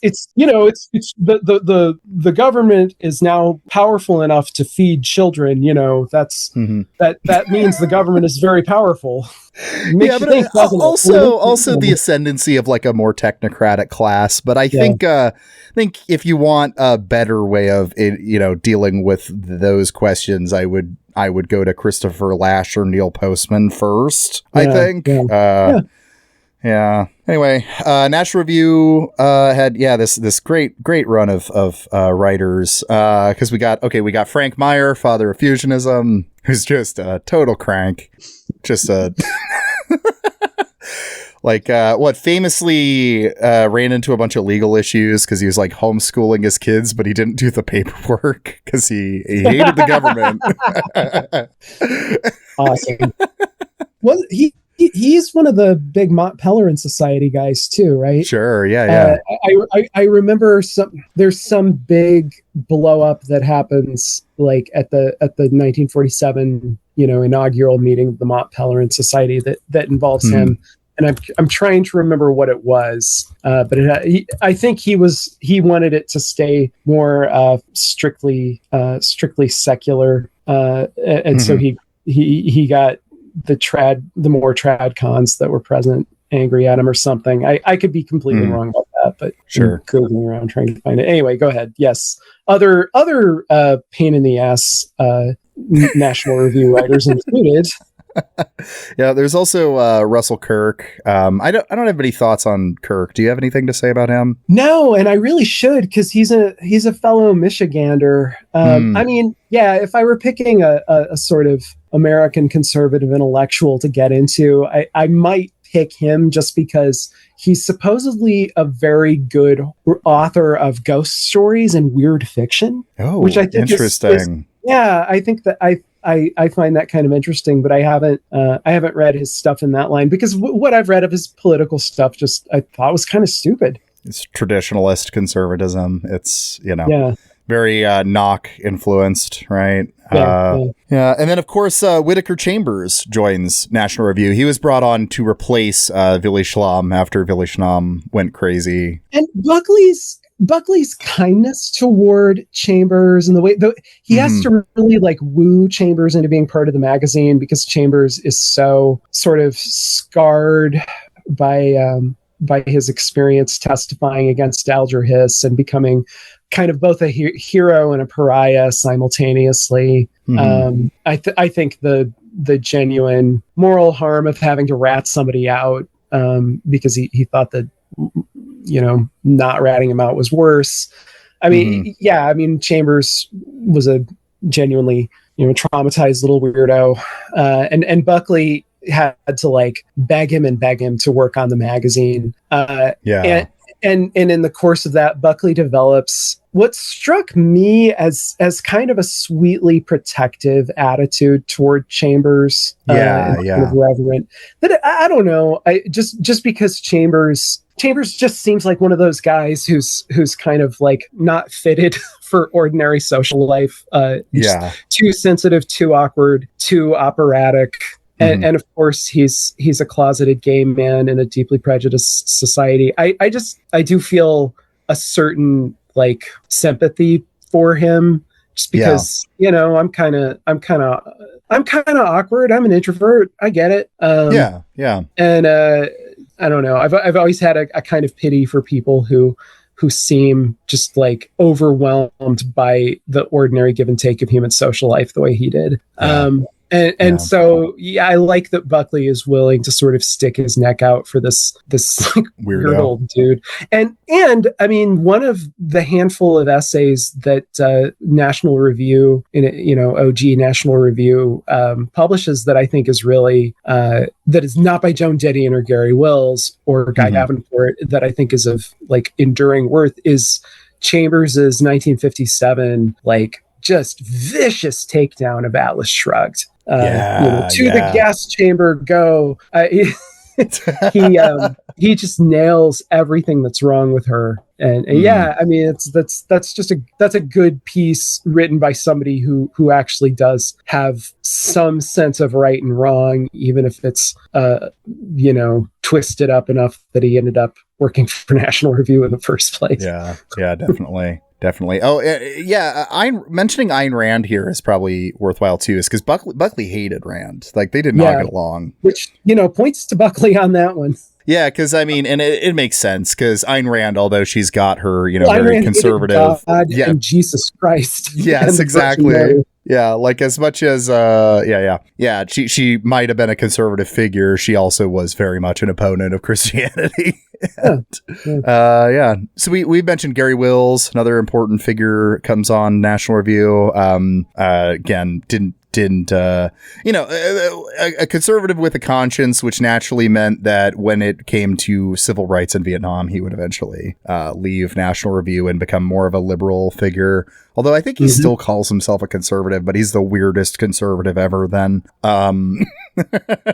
the government is now powerful enough to feed children. That's that means the government is very powerful. But also the ascendancy of like a more technocratic class. But I think if you want a better way of dealing with those questions, I would go to Christopher Lasch or Neil Postman first. I think. Anyway, National Review had this great run of writers, because we got Frank Meyer, father of fusionism, who's just a total crank, just a famously ran into a bunch of legal issues because he was like homeschooling his kids, but he didn't do the paperwork because he hated the government. Awesome. Well, he's one of the big Mont Pelerin Society guys too, right? Sure. Yeah. I remember there's some big blow up that happens like at the 1947 inaugural meeting of the Mont Pelerin Society that involves him. And I'm trying to remember what it was, but I think he wanted it to stay more strictly secular, and so he got the more trad cons that were present angry at him or something. I could be completely wrong about that, but sure, googling around trying to find it. Anyway, go ahead. Yes, other pain in the ass National Review writers included. Yeah, there's also Russell Kirk. I don't have any thoughts on Kirk. Do you have anything to say about him? No, and I really should, because he's a fellow Michigander. I mean, if I were picking a sort of American conservative intellectual to get into, I might pick him just because he's supposedly a very good author of ghost stories and weird fiction. Oh, which I think interesting. I think that I find that kind of interesting, but I haven't read his stuff in that line because what I've read of his political stuff I thought was kind of stupid. It's traditionalist conservatism. It's, very Knock influenced, right? Yeah. And then, of course, Whittaker Chambers joins National Review. He was brought on to replace Willy Schlamm after Willy Schlamm went crazy. And Buckley's kindness toward Chambers and the way he has to really like woo Chambers into being part of the magazine, because Chambers is so sort of scarred by by his experience testifying against Alger Hiss and becoming kind of both a hero and a pariah simultaneously. Mm-hmm. I think the genuine moral harm of having to rat somebody out because he thought that, not ratting him out was worse. I mean, I mean, Chambers was a genuinely, traumatized little weirdo. And Buckley had to like beg him to work on the magazine. And in the course of that, Buckley develops what struck me as kind of a sweetly protective attitude toward Chambers. Kind of reverent. That I don't know. Just because Chambers just seems like one of those guys who's kind of like not fitted for ordinary social life. Too sensitive, too awkward, too operatic. And of course, he's a closeted gay man in a deeply prejudiced society. I do feel a certain like sympathy for him, just because I'm kind of awkward. I'm an introvert. I get it. And I don't know. I've always had a kind of pity for people who seem just like overwhelmed by the ordinary give and take of human social life the way he did. So I like that Buckley is willing to sort of stick his neck out for this like weird old dude. And I mean, one of the handful of essays that National Review, OG National Review publishes that I think is really that is not by Joan Didion or Gary Wills or Guy Davenport, that I think is of like enduring worth, is Chambers's 1957 like just vicious takedown of Atlas Shrugged. The gas chamber, go. He just nails everything that's wrong with her, and I mean that's a good piece written by somebody who actually does have some sense of right and wrong, even if it's twisted up enough that he ended up working for National Review in the first place. Definitely. Oh, mentioning Ayn Rand here is probably worthwhile too, is because Buckley hated Rand. Like they did not get along. Which, points to Buckley on that one. Yeah, because I mean, and it makes sense, because Ayn Rand, although she's got her, very conservative. God and Jesus Christ. Yes, exactly. Yeah, like as much as she might have been a conservative figure, she also was very much an opponent of Christianity. So we mentioned Gary Wills, another important figure, comes on National Review. Again, didn't a conservative with a conscience, which naturally meant that when it came to civil rights in Vietnam, he would eventually leave National Review and become more of a liberal figure. Although I think he still calls himself a conservative, but he's the weirdest conservative ever then.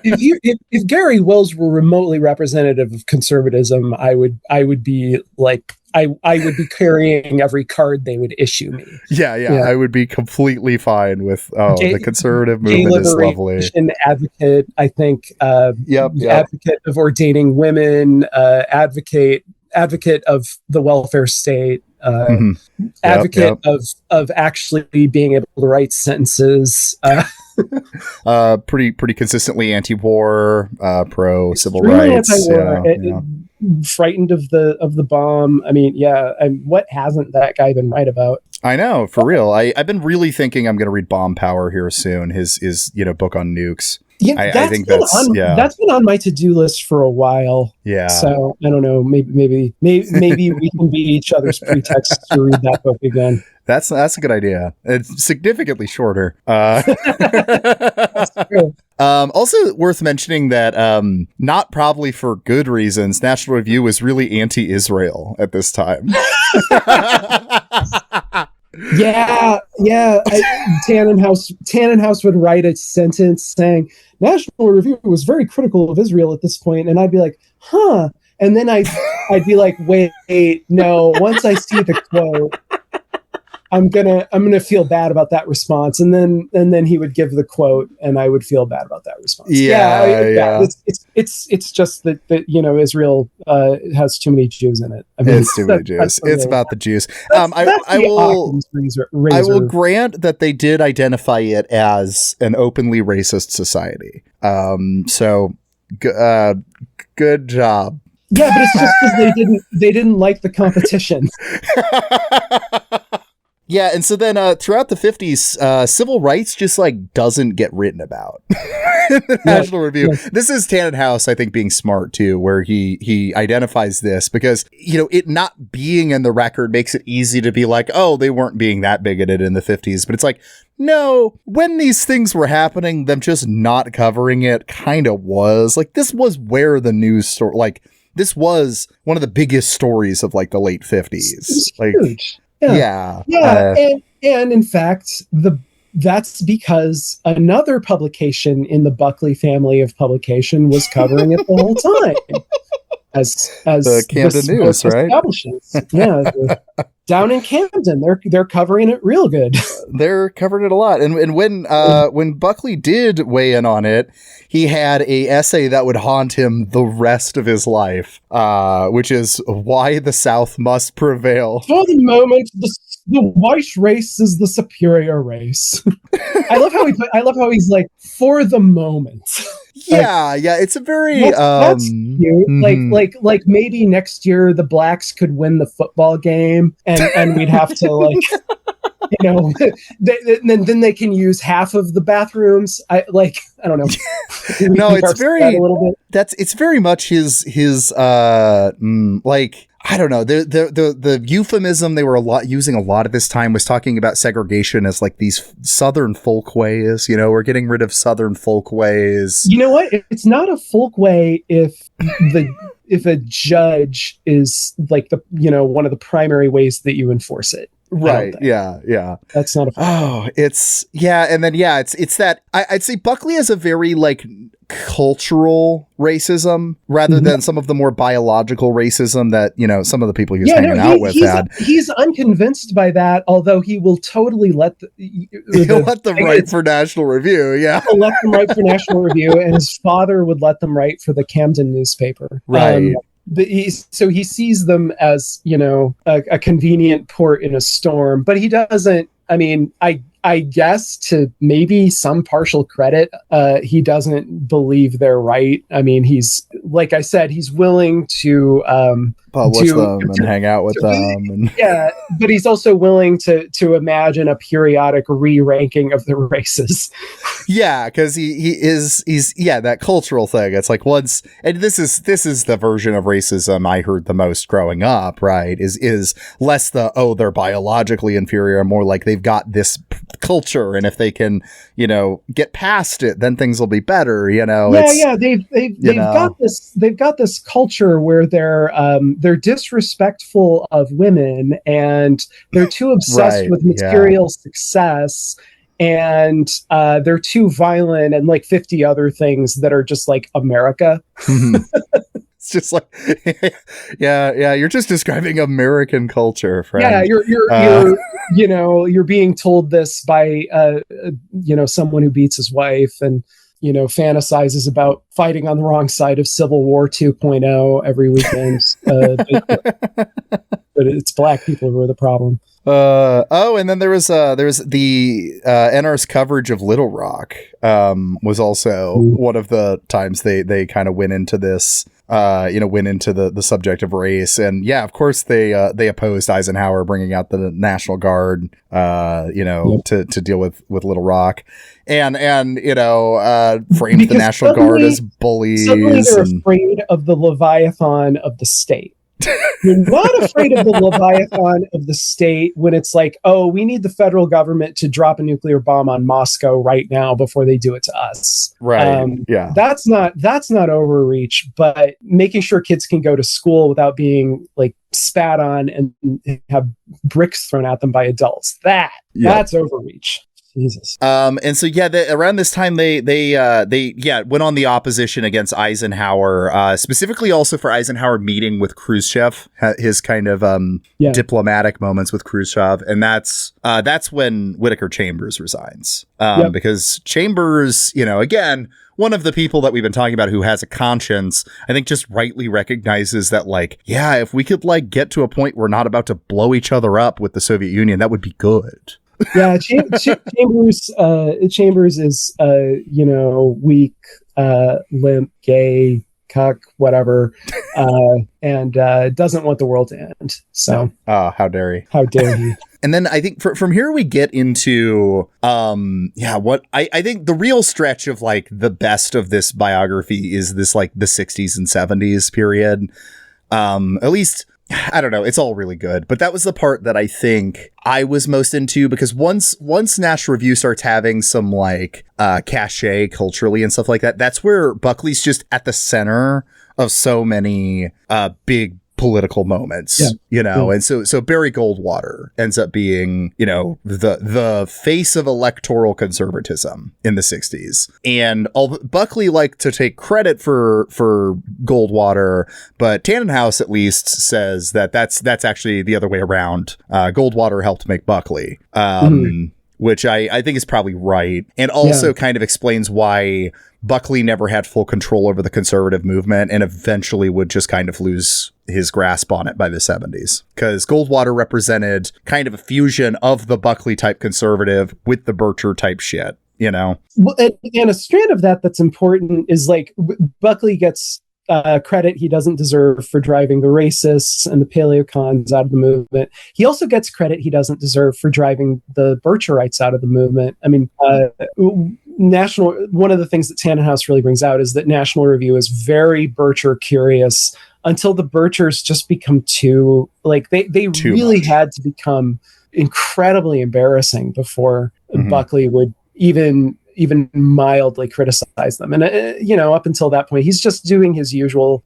If Gary Wills were remotely representative of conservatism, I would be like, I would be carrying every card they would issue me. Yeah. I would be completely fine with the conservative movement is lovely. Advocate, I think. Advocate of ordaining women. Advocate of the welfare state. Advocate of actually being able to write sentences. Pretty consistently anti-war, pro civil rights. Anti-war. Frightened of the bomb. I mean, and what hasn't that guy been right about? I know, for real. I've been really thinking I'm going to read Bomb Power here soon. His book on nukes. Yeah, I think that's been on my to-do list for a while. Yeah. So I don't know. Maybe we can be each other's pretext to read that book again. That's a good idea. It's significantly shorter. Also worth mentioning that, not probably for good reasons, National Review was really anti-Israel at this time. Tanenhaus would write a sentence saying National Review was very critical of Israel at this point, and I'd be like, huh? And then I'd be like, wait, no. Once I see the quote, I'm gonna feel bad about that response, and then he would give the quote, and I would feel bad about that response. It's just that Israel has too many Jews in it. I mean, it's too many Jews. It's about the Jews. I will grant that they did identify it as an openly racist society. So good job. Yeah, but it's just because they didn't like the competition. Yeah, and so then throughout the 50s, civil rights just like doesn't get written about in the National Review. Yeah. This is Tanenhaus, I think, being smart too, where he identifies this because, you know, it not being in the record makes it easy to be like, oh, they weren't being that bigoted in the 50s. But it's like, no, when these things were happening, them just not covering it kind of was like, this was where the news story, like, this was one of the biggest stories of like the late 50s. Like, huge. Yeah. And in fact, that's because another publication in the Buckley family of publication was covering it the whole time. As the Camden News, right? Yeah, down in Camden, they're covering it real good. They're covering it a lot. And when Buckley did weigh in on it, he had a essay that would haunt him the rest of his life, which is why the South must prevail. For the moment, the white race is the superior race. I love how he's like, for the moment. Yeah, it's a very that's cute. Mm-hmm. Like maybe next year the blacks could win the football game and we'd have to like you know then they can use half of the bathrooms. I don't know. No, it's very much his like, I don't know, the euphemism they were using a lot at this time was talking about segregation as like these Southern folkways. You know, we're getting rid of Southern folkways. You know what? It's not a folkway if a judge is like one of the primary ways that you enforce it. Right. Yeah. That's not a it's that I'd say Buckley has a very like cultural racism rather than some of the more biological racism that, you know, some of the people he was hanging out with had. He's unconvinced by that, although he will totally let them write for National Review. Yeah. He'll let them write for National Review, and his father would let them write for the Camden newspaper. Right. But he sees them as, you know, a convenient port in a storm, but he doesn't. I mean, I guess to maybe some partial credit, he doesn't believe they're right. I mean, he's, like I said, he's willing to publish them and hang out with them. Yeah, but he's also willing to imagine a periodic re-ranking of the races. Yeah, because he's that cultural thing. It's like and this is the version of racism I heard the most growing up, right? Is less they're biologically inferior, more like they've got this culture, and if they can, you know, get past it, then things will be better. You know, they've got this culture where they're disrespectful of women, and they're too obsessed with material success, and they're too violent, and like 50 other things that are just like America. It's just like, you're just describing American culture, friend. Yeah, you're being told this by someone who beats his wife and, you know, fantasizes about fighting on the wrong side of Civil War 2.0 every weekend. But it's black people who are the problem. And then there was the NR's coverage of Little Rock was also one of the times they kind of went into this, went into the subject of race. And yeah, of course they opposed Eisenhower bringing out the National Guard, to deal with Little Rock, and framed the National Guard as bullies. Suddenly they're afraid of the Leviathan of the state. You're not afraid of the Leviathan of the state when it's like, oh, we need the federal government to drop a nuclear bomb on Moscow right now before they do it to us. Right. That's not overreach, but making sure kids can go to school without being like spat on and have bricks thrown at them by adults. That's overreach. Jesus. And so around this time they went on the opposition against Eisenhower, specifically also for Eisenhower meeting with Khrushchev, his kind of diplomatic moments with Khrushchev, and that's when Whittaker Chambers resigns, because Chambers, again, one of the people that we've been talking about who has a conscience, I think just rightly recognizes that, like, yeah, if we could like get to a point where we're not about to blow each other up with the Soviet Union, that would be good. Yeah, Chambers is weak, limp, gay, cuck, whatever, and doesn't want the world to end. So, how dare he? How dare he? And then I think from here we get into, what I think the real stretch of like the best of this biography is this like the 60s and 70s period. At least, I don't know, it's all really good, but that was the part that I think I was most into, because once National Review starts having some like cachet culturally and stuff like that, that's where Buckley's just at the center of so many big political moments, and so Barry Goldwater ends up being, the face of electoral conservatism in the 60s. And Buckley liked to take credit for Goldwater, but Tanenhaus at least says that's actually the other way around. Goldwater helped make Buckley. Which I think is probably right. And also kind of explains why Buckley never had full control over the conservative movement and eventually would just kind of lose his grasp on it by the 70s. Because Goldwater represented kind of a fusion of the Buckley type conservative with the Bircher type shit, Well, and a strand of that's important is like Buckley gets credit he doesn't deserve for driving the racists and the paleocons out of the movement. He also gets credit he doesn't deserve for driving the Bircherites out of the movement. I mean, one of the things that Tanenhaus really brings out is that National Review is very Bircher curious until the Birchers just become too, like, they too really much. Had to become incredibly embarrassing before Buckley would even mildly criticize them. And, up until that point, he's just doing his usual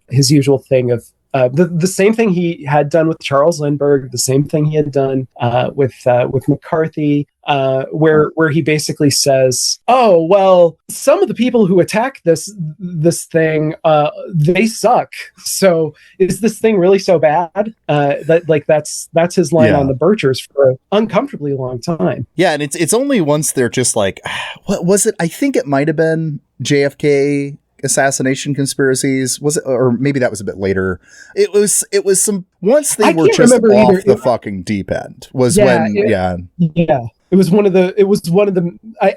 thing of the same thing he had done with Charles Lindbergh, the same thing he had done with McCarthy, where he basically says, "Oh, well, some of the people who attack this thing, they suck. So is this thing really so bad?" That's his line on the Birchers for an uncomfortably long time. Yeah, and it's only once they're just like, what was it? I think it might have been JFK assassination conspiracies, was it? Or maybe that was a bit later. It was some, once they were just off the fucking deep end was when it was one of the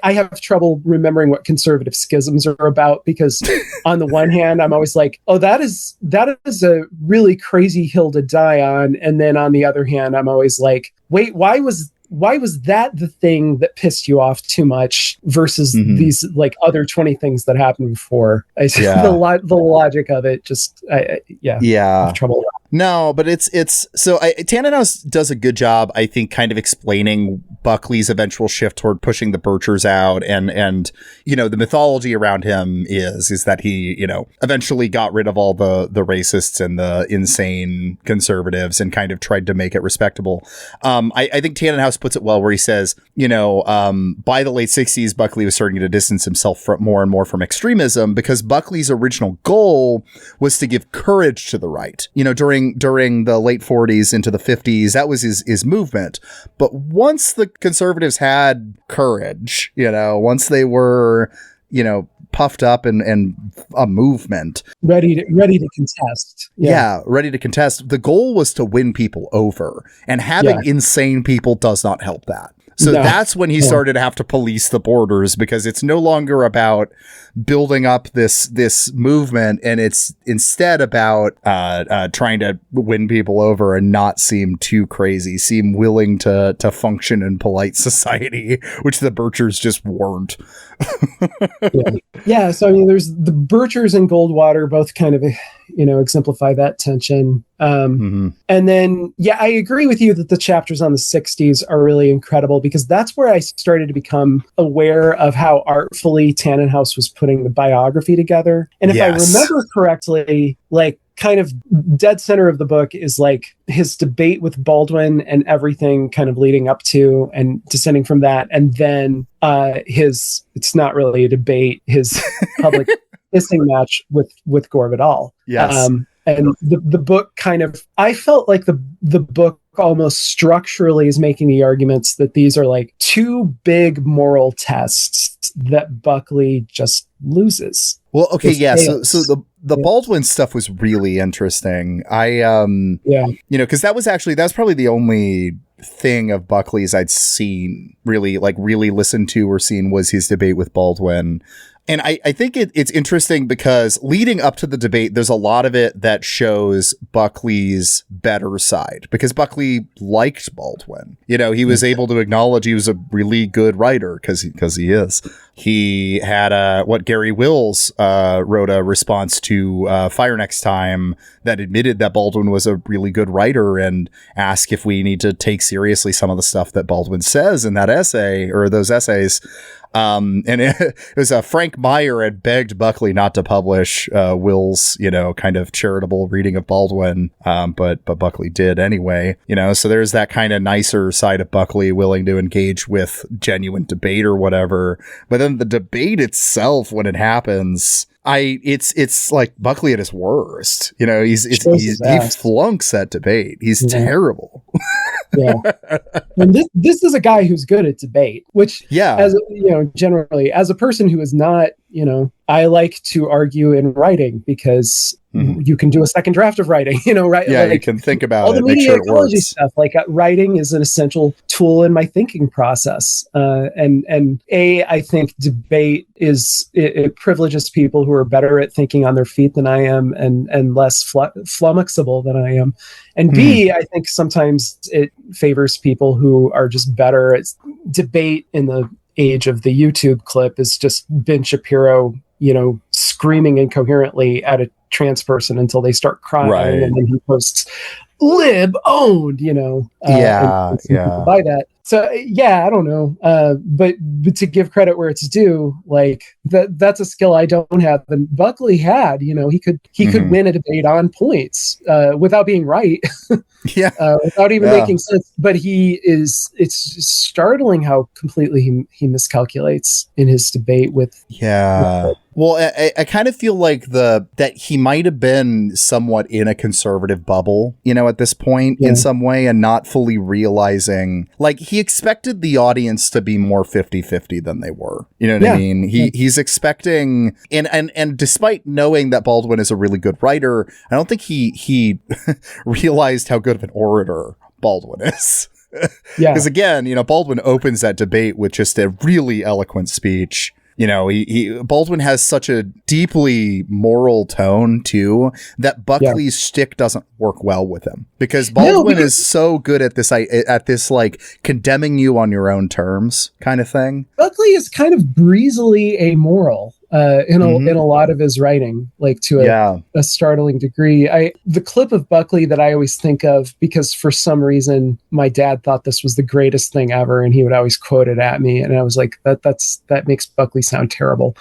I have trouble remembering what conservative schisms are about, because on the one hand I'm always like, oh, that is a really crazy hill to die on, and then on the other hand I'm always like, wait, why was that the thing that pissed you off too much versus these like other 20 things that happened before? The logic of it just, I have trouble. No, but it's so Tanenhaus does a good job, I think, kind of explaining Buckley's eventual shift toward pushing the Birchers out, and the mythology around him is that he eventually got rid of all the racists and the insane conservatives and kind of tried to make it respectable. I think Tanenhaus puts it well, where he says, by the late 60s, Buckley was starting to distance himself more and more from extremism, because Buckley's original goal was to give courage to the right. During the late 40s into the 50s, that was his movement. But once the conservatives had courage, once they were, puffed up and a movement, ready to contest. Ready to contest. The goal was to win people over, and having insane people does not help that. So that's when he started to have to police the borders, because it's no longer about building up this movement, and it's instead about trying to win people over and not seem too crazy, seem willing to function in polite society, which the Birchers just weren't. So I mean, there's the Birchers and Goldwater both kind of exemplify that tension. And then, I agree with you that the chapters on the 60s are really incredible, because that's where I started to become aware of how artfully Tanenhaus was putting the biography together. And if I remember correctly, like, kind of dead center of the book is like his debate with Baldwin and everything kind of leading up to and descending from that. And then it's not really a debate, his public hissing match with Gore Vidal. Yes. And the book kind of, I felt like the book almost structurally is making the arguments that these are like two big moral tests that Buckley just loses. Well, okay, so the Baldwin stuff was really interesting. Because that was probably the only thing of Buckley's I'd seen really listened to or seen was his debate with Baldwin. And I think it's interesting because leading up to the debate, there's a lot of it that shows Buckley's better side, because Buckley liked Baldwin. You know, he was able to acknowledge he was a really good writer because he is. He had what Gary Wills wrote a response to Fire Next Time that admitted that Baldwin was a really good writer and asked if we need to take seriously some of the stuff that Baldwin says in that essay or those essays. And it was Frank Meyer had begged Buckley not to publish Will's, kind of charitable reading of Baldwin, but Buckley did anyway. So there's that kind of nicer side of Buckley willing to engage with genuine debate or whatever. But then the debate itself, when it happens, it's like Buckley at his worst. He flunks that debate. He's terrible. Yeah. And this is a guy who's good at debate, which, as generally, as a person who is not, I like to argue in writing because you can do a second draft of writing, right? Yeah, you can think about all it, the make media sure it ecology works. stuff. Like writing is an essential tool in my thinking process. I think debate it privileges people who are better at thinking on their feet than I am and less flummoxable than I am. And B, I think sometimes it favors people who are just better at debate. In the age of the YouTube clip is just Ben Shapiro, screaming incoherently at a trans person until they start crying, right. And then he posts "lib owned," and people buy that. So I don't know, but to give credit where it's due, like that's a skill I don't have, and Buckley had. He could win a debate on points without being right, without even making sense. But it's startling how completely he miscalculates in his debate with. Well, I kind of feel like that he might have been somewhat in a conservative bubble, at this point in some way, and not fully realizing, like, he expected the audience to be more 50-50 than they were. You know what I mean? He's expecting, and despite knowing that Baldwin is a really good writer, I don't think he realized how good of an orator Baldwin is. Because again, Baldwin opens that debate with just a really eloquent speech. Baldwin has such a deeply moral tone too that Buckley's shtick doesn't work well with him, because Baldwin is so good at this like condemning you on your own terms kind of thing. Buckley is kind of breezily amoral in a lot of his writing, like to a startling degree. The clip of Buckley that I always think of, because for some reason my dad thought this was the greatest thing ever, and he would always quote it at me, and I was like, that makes Buckley sound terrible.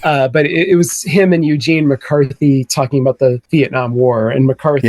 But it was him and Eugene McCarthy talking about the Vietnam War, and McCarthy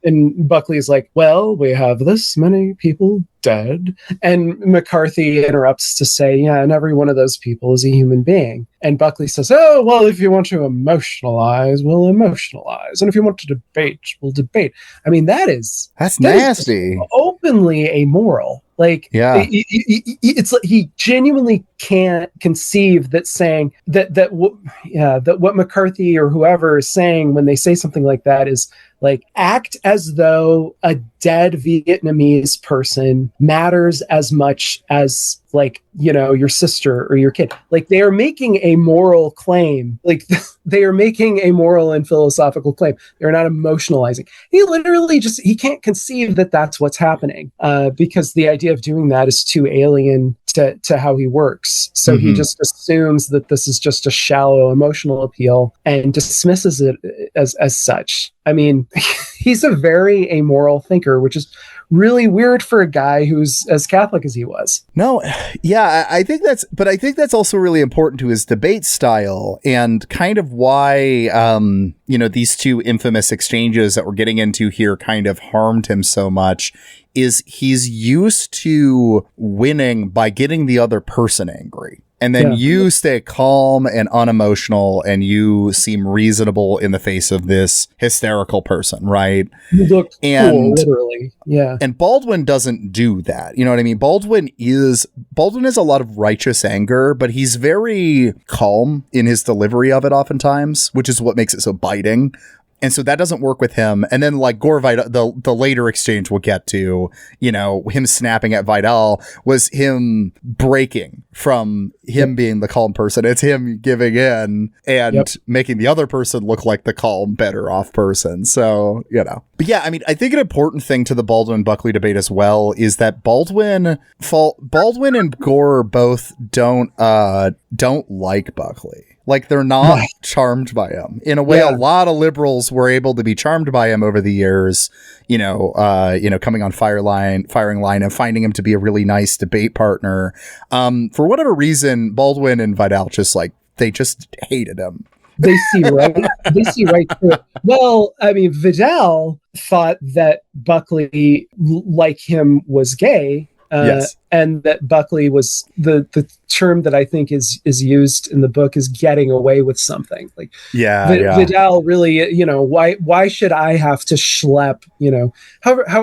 and Buckley is like, well, we have this many people dead. And McCarthy interrupts to say, and every one of those people is a human being. And Buckley says, oh, well, if you want to emotionalize, we'll emotionalize. And if you want to debate, we'll debate. I mean, that's nasty. Openly amoral. Like, it's like he genuinely can't conceive that saying that what McCarthy or whoever is saying when they say something like that is like, act as though a dead Vietnamese person matters as much as, like, your sister or your kid. Like, they are making a moral claim. Like, they are making a moral and philosophical claim. They're not emotionalizing. He literally he can't conceive that that's what's happening, because the idea of doing that is too alien to how he works. So he just assumes that this is just a shallow emotional appeal and dismisses it as such. I mean, he's a very amoral thinker, which is really weird for a guy who's as Catholic as he was. No, I think that's also really important to his debate style, and kind of why, these two infamous exchanges that we're getting into here kind of harmed him so much, is he's used to winning by getting the other person angry. And then you stay calm and unemotional, and you seem reasonable in the face of this hysterical person, right? You look cool, literally. Yeah. And Baldwin doesn't do that. You know what I mean? Baldwin has a lot of righteous anger, but he's very calm in his delivery of it oftentimes, which is what makes it so biting. And so that doesn't work with him. And then like Gore Vidal, the later exchange we'll get to, him snapping at Vidal was him breaking from him being the calm person. It's him giving in and making the other person look like the calm, better off person. So, But yeah, I mean, I think an important thing to the Baldwin-Buckley debate as well is that Baldwin and Gore both don't like Buckley. Like, they're not charmed by him. In a way, a lot of liberals were able to be charmed by him over the years, coming on firing line and finding him to be a really nice debate partner. For whatever reason, Baldwin and Vidal they just hated him. They see right through it. Well, I mean, Vidal thought that Buckley, like him, was gay. And that Buckley was the term that I think is used in the book is getting away with something. Like Vidal really, why should I have to schlep,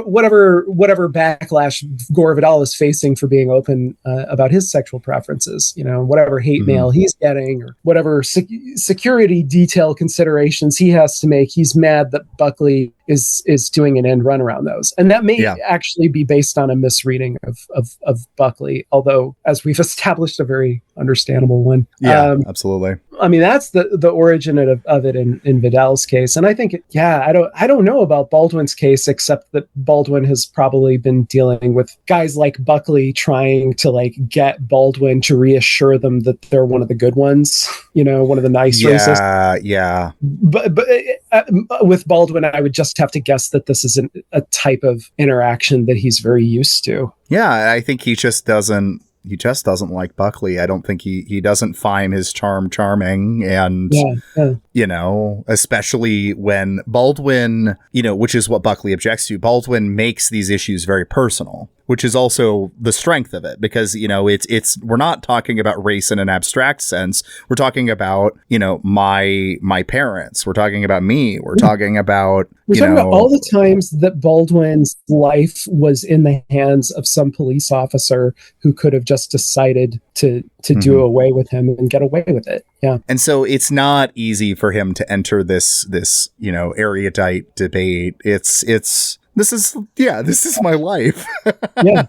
whatever backlash Gore Vidal is facing for being open about his sexual preferences, whatever hate mail he's getting or whatever security detail considerations he has to make, he's mad that Buckley is doing an end run around those. And that may actually be based on a misreading of Buckley, although, as we've established, a very understandable one. Yeah, absolutely. I mean, that's the origin of it in Vidal's case. And I think, I don't know about Baldwin's case, except that Baldwin has probably been dealing with guys like Buckley trying to get Baldwin to reassure them that they're one of the good ones, one of the nice races. Yeah. But with Baldwin, I would just have to guess that this is a type of interaction that he's very used to. Yeah, I think he just doesn't like Buckley. I don't think he doesn't find his charm charming. And, especially when Baldwin, which is what Buckley objects to, Baldwin makes these issues very personal, which is also the strength of it, because, we're not talking about race in an abstract sense. We're talking about, my parents. We're talking about me. We're talking about, We're talking about all the times that Baldwin's life was in the hands of some police officer who could have just decided to do away with him and get away with it. Yeah. And so it's not easy for him to enter this erudite debate. This is my life. Yeah.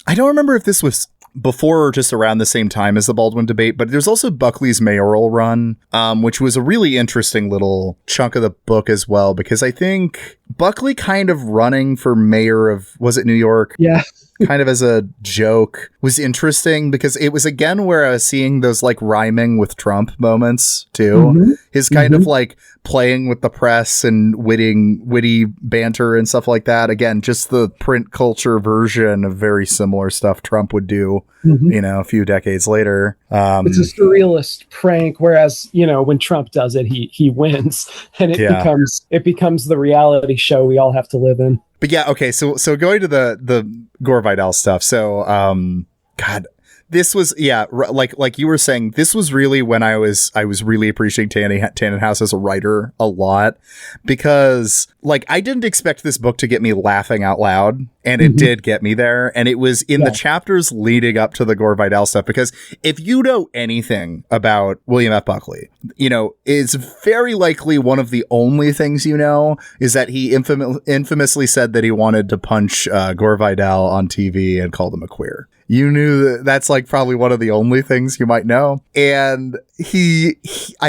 I don't remember if this was before or just around the same time as the Baldwin debate, but there's also Buckley's mayoral run, which was a really interesting little chunk of the book as well, because I think Buckley kind of running for mayor of, was it New York? Yeah. Kind of as a joke was interesting, because it was again where I was seeing those rhyming with Trump moments too. His kind of playing with the press and witty banter and stuff like that. Again, just the print culture version of very similar stuff Trump would do, a few decades later. It's a surrealist prank, whereas, when Trump does it, he wins, and it becomes the reality show we all have to live in. But yeah, okay, so going to the Gore Vidal stuff. So, God, this was, like you were saying, this was really when I was really appreciating Tanenhaus as a writer a lot, because I didn't expect this book to get me laughing out loud, and it did get me there. And it was in the chapters leading up to the Gore Vidal stuff, because if you know anything about William F. Buckley, it's very likely one of the only things is that he infamously said that he wanted to punch Gore Vidal on TV and called him a queer. You knew that's probably one of the only things you might know. And I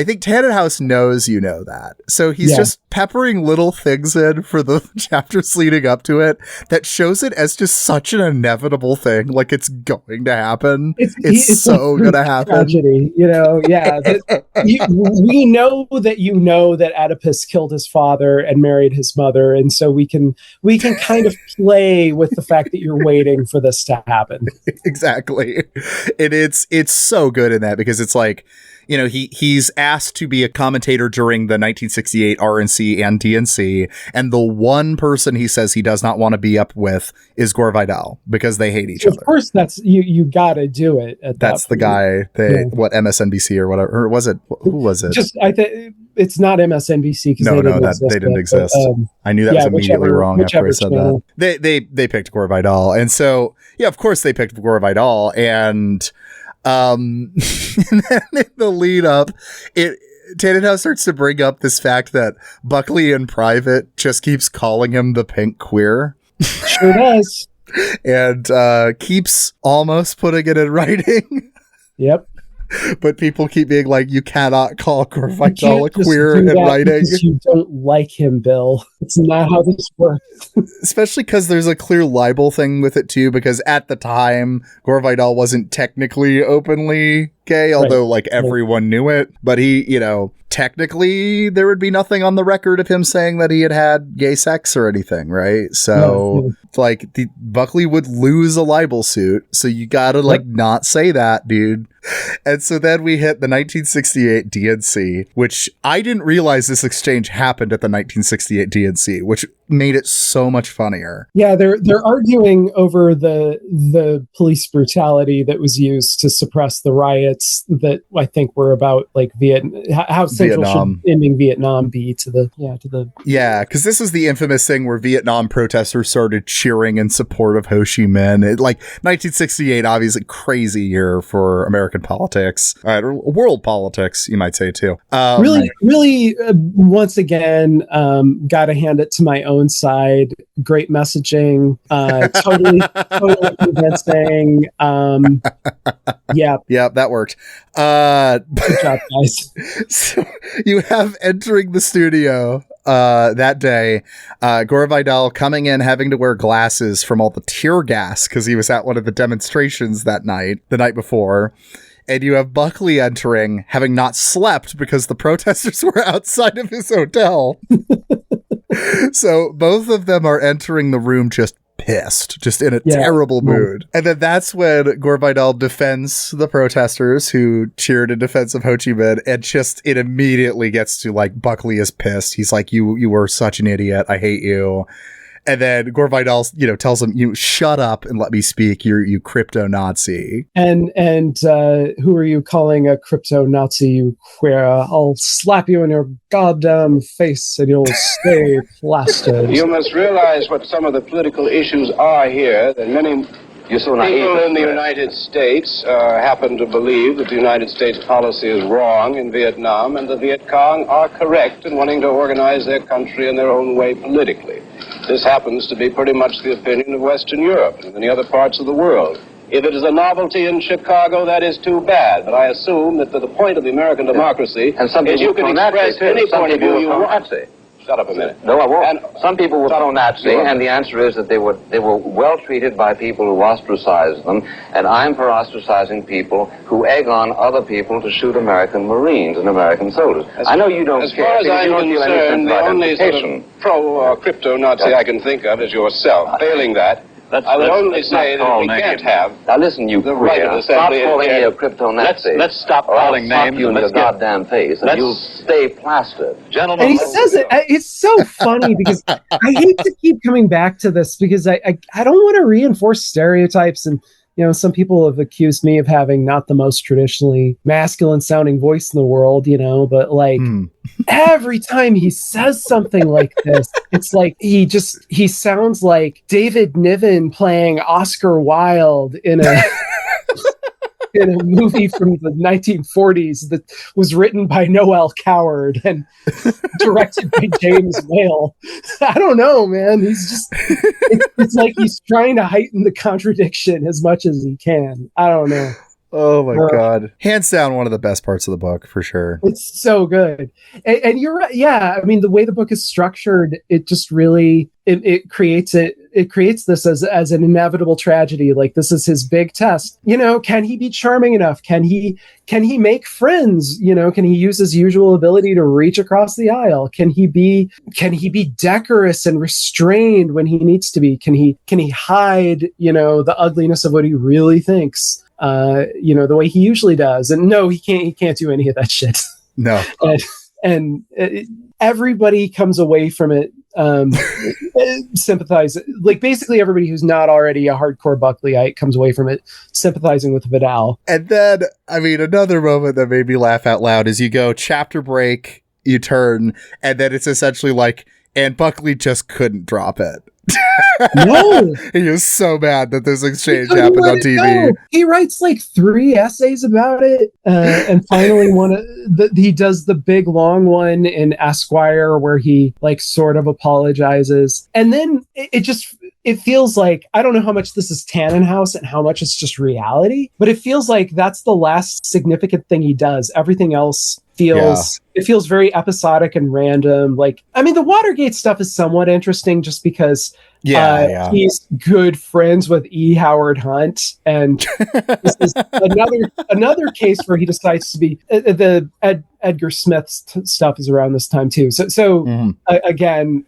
think Tanenhaus knows that. So he's just peppering little things in for the chapters leading up to it that shows it as just such an inevitable thing. It's going to happen. It's so going to happen. Tragedy, we know that Oedipus killed his father and married his mother. And so we can kind of play with the fact that you're waiting for this to happen. Exactly. And it's so good in that, because it's he's asked to be a commentator during the 1968 RNC and DNC, and the one person he says he does not want to be up with is Gore Vidal, because they hate each other. Of course, that's you got to do it. That's the guy. MSNBC or whatever, or was it? Who was it? I think it's not MSNBC, because they didn't exist. I knew that was immediately wrong after I said channel. That. They picked Gore Vidal, and so of course they picked Gore Vidal, and and then in the lead up, Tanenhaus starts to bring up this fact that Buckley in private just keeps calling him the pink queer. Sure does. And keeps almost putting it in writing. Yep. But people keep being like, you cannot call Gore Vidal a queer in writing. You don't like him, Bill. It's not how this works. Especially because there's a clear libel thing with it, too, because at the time, Gore Vidal wasn't technically openly gay, although, like, everyone knew it. But he, you know, technically, there would be nothing on the record of him saying that he had gay sex or anything, right? So, like, Buckley would lose a libel suit, so you gotta, like, not say that, dude. And so then we hit the 1968 DNC, which I didn't realize this exchange happened at the 1968 DNC, which made it so much funnier. Yeah, they're arguing over the police brutality that was used to suppress the riots that I think were about, like, how central should ending Vietnam be to the because this is the infamous thing where Vietnam protesters started cheering in support of Ho Chi Minh. Like 1968, obviously crazy year for American politics, world politics, you might say too. Really, once again, gotta hand it to my own side. Great messaging, totally convincing. Yeah, that worked. Good job, guys. So you have entering the studio that day, Gore Vidal coming in having to wear glasses from all the tear gas because he was at one of the demonstrations the night before. And you have Buckley entering, having not slept because the protesters were outside of his hotel. So both of them are entering the room just pissed, just in a terrible mood. And then that's when Gore Vidal defends the protesters who cheered in defense of Ho Chi Minh, and it immediately gets to, like, Buckley is pissed. He's like, you were such an idiot. I hate you. And then Gore Vidal, tells him, "You shut up and let me speak. You crypto Nazi." And who are you calling a crypto Nazi, you queer? I'll slap you in your goddamn face and you'll stay plastered. You must realize what some of the political issues are here. That many people in the United States happen to believe that the United States policy is wrong in Vietnam, and the Viet Cong are correct in wanting to organize their country in their own way politically. This happens to be pretty much the opinion of Western Europe and many other parts of the world. If it is a novelty in Chicago, that is too bad. But I assume that the point of the American democracy is you can express any point of view you want. Shut up a minute. No, I won't. And some people were pro-Nazi, and the answer is that they were well treated by people who ostracized them, and I'm for ostracizing people who egg on other people to shoot American Marines and American soldiers. I know you don't care. As far as I'm concerned, the only sort of pro-crypto-Nazi I can think of is yourself. Failing that, I would only say that we can't have. Now listen, you the right of stop calling me a crypto-Nazi. Let's stop calling names. I'll you in your goddamn face, and you'll stay plastered. Gentlemen, and he says it. It's so funny because I hate to keep coming back to this because I don't want to reinforce stereotypes, and some people have accused me of having not the most traditionally masculine sounding voice in the world, but like every time he says something like this, it's like he sounds like David Niven playing Oscar Wilde in a movie from the 1940s that was written by Noel Coward and directed by James Whale. I don't know, man. It's like he's trying to heighten the contradiction as much as he can. I don't know. Oh my God. Hands down, one of the best parts of the book, for sure. It's so good. And you're right. Yeah. I mean, the way the book is structured, it just really, it creates this as an inevitable tragedy. Like, this is his big test. Can he be charming enough? Can he make friends? Can he use his usual ability to reach across the aisle? Can he be decorous and restrained when he needs to be? Can he hide, the ugliness of what he really thinks? The way he usually does. And no, he can't do any of that shit. No. and everybody comes away from it sympathizing. Like, basically everybody who's not already a hardcore Buckleyite comes away from it sympathizing with Vidal. And then, another moment that made me laugh out loud is you go chapter break, you turn, and then it's essentially like, and Buckley just couldn't drop it. No, He was so mad that this exchange happened on TV. He writes like 3 essays about it, and finally he does the big long one in Esquire where he like sort of apologizes, and then it feels like, I don't know how much this is Tanenhaus and how much it's just reality, but it feels like that's the last significant thing he does. Everything else feels very episodic and random. Like, I mean, the Watergate stuff is somewhat interesting just because he's good friends with E. Howard Hunt, and this is another case where he decides to be Edgar Smith's stuff is around this time too. So again,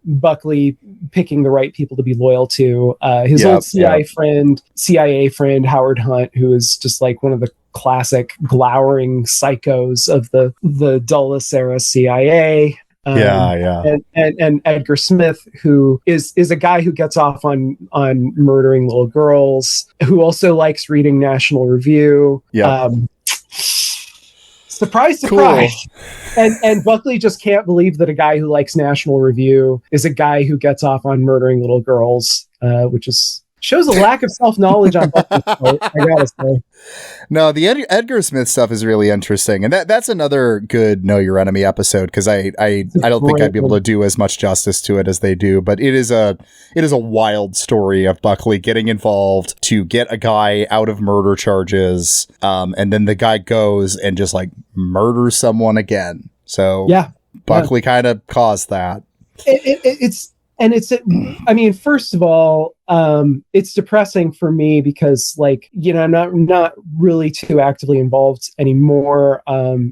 Buckley picking the right people to be loyal to. His old CIA friend Howard Hunt, who is just like one of the classic glowering psychos of the Dulles era CIA. And Edgar Smith, who is a guy who gets off on murdering little girls, who also likes reading National Review. Surprise. Cool. And Buckley just can't believe that a guy who likes National Review is a guy who gets off on murdering little girls, which shows a lack of self-knowledge on Buckley's part, I gotta say. No, the Edgar Smith stuff is really interesting, and that's another good Know Your Enemy episode, because I don't think I'd be able to do as much justice to it as they do, but it is a wild story of Buckley getting involved to get a guy out of murder charges, and then the guy goes and just like murders someone again. So Buckley kind of caused that. I mean, first of all, it's depressing for me because, like, you know, I'm not really too actively involved anymore,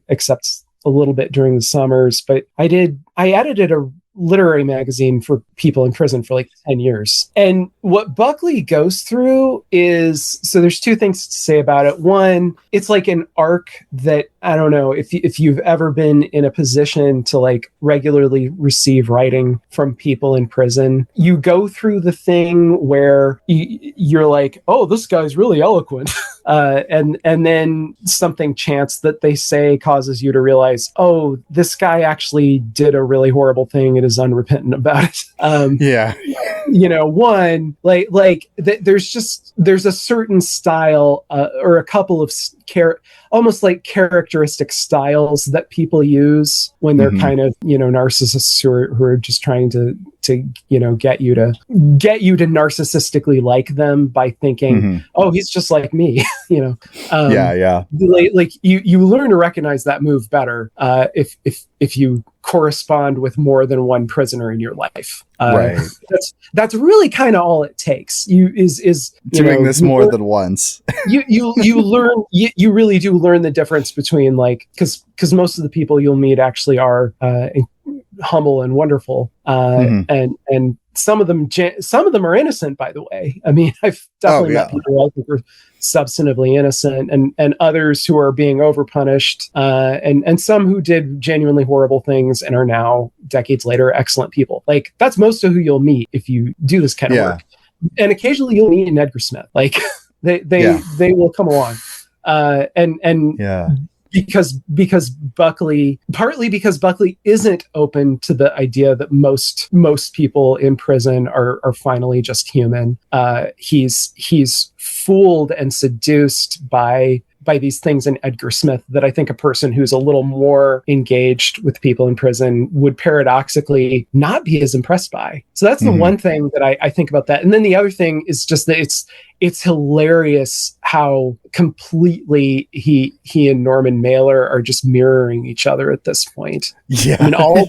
except a little bit during the summers. But I edited a literary magazine for people in prison for like 10 years. And what Buckley goes through is, so there's 2 things to say about it. One, it's like an arc that, I don't know, if you've ever been in a position to like regularly receive writing from people in prison, you go through the thing where you're like, oh, this guy's really eloquent. And then something chance that they say causes you to realize, oh, this guy actually did a really horrible thing and is unrepentant about it. You know, one, there's a certain style, or a couple of almost like characteristic styles that people use when they're kind of, you know, narcissists who are just trying to you know, get you to narcissistically like them by thinking, oh, he's just like me. You know, like you learn to recognize that move better if you correspond with more than one prisoner in your life. Right. That's really kind of all it takes. Is doing this more than once. you learn. You really do learn the difference between, like, because most of the people you'll meet actually are humble and wonderful, and some of them are innocent, by the way. I mean, I've definitely met people who I think are substantively innocent, and others who are being overpunished, and some who did genuinely horrible things and are now, decades later, excellent people. Like, that's most of who you'll meet if you do this kind of work. And occasionally you'll meet an Edgar Smith. Like, they will come along, because Buckley, partly because Buckley isn't open to the idea that most people in prison are finally just human. He's fooled and seduced by these things in Edgar Smith that I think a person who's a little more engaged with people in prison would paradoxically not be as impressed by. So that's the one thing that I think about that. And then the other thing is just that it's hilarious how completely he and Norman Mailer are just mirroring each other at this point. Yeah. I mean, all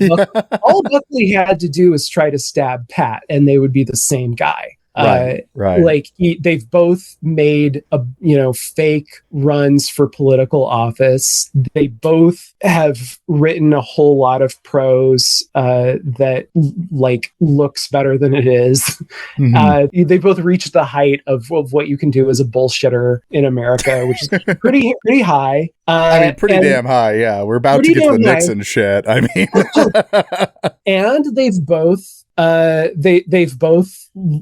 Buckley had to do is try to stab Pat and they would be the same guy. Right. Like they've both made fake runs for political office. They both have written a whole lot of prose that like looks better than it is. They both reached the height of what you can do as a bullshitter in America, which is pretty high. Pretty damn high. Yeah, we're about to get to the Nixon shit. I mean, and they've both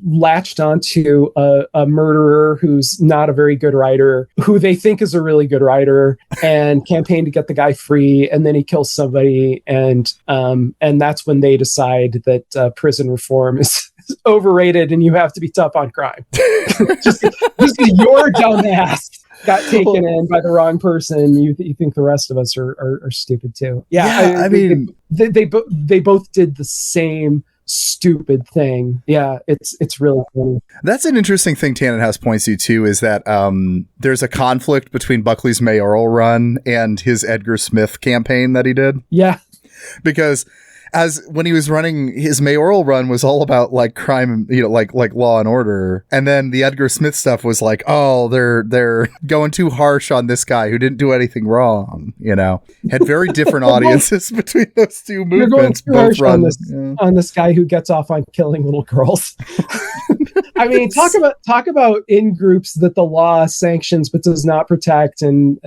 latched onto a murderer who's not a very good writer, who they think is a really good writer, and campaign to get the guy free, and then he kills somebody, and that's when they decide that prison reform overrated and you have to be tough on crime. just your dumb ass got taken in by the wrong person. You think the rest of us are stupid too. I mean, they both did the same stupid thing. Yeah, it's really funny. That's an interesting thing Tanenhaus points to too, is that there's a conflict between Buckley's mayoral run and his Edgar Smith campaign that he did. Yeah. Because as when he was running, his mayoral run was all about like crime, like law and order. And then the Edgar Smith stuff was like, oh, they're going too harsh on this guy who didn't do anything wrong. Had very different audiences between those two movements. Both run on this guy who gets off on killing little girls. I mean, talk about in groups that the law sanctions but does not protect, and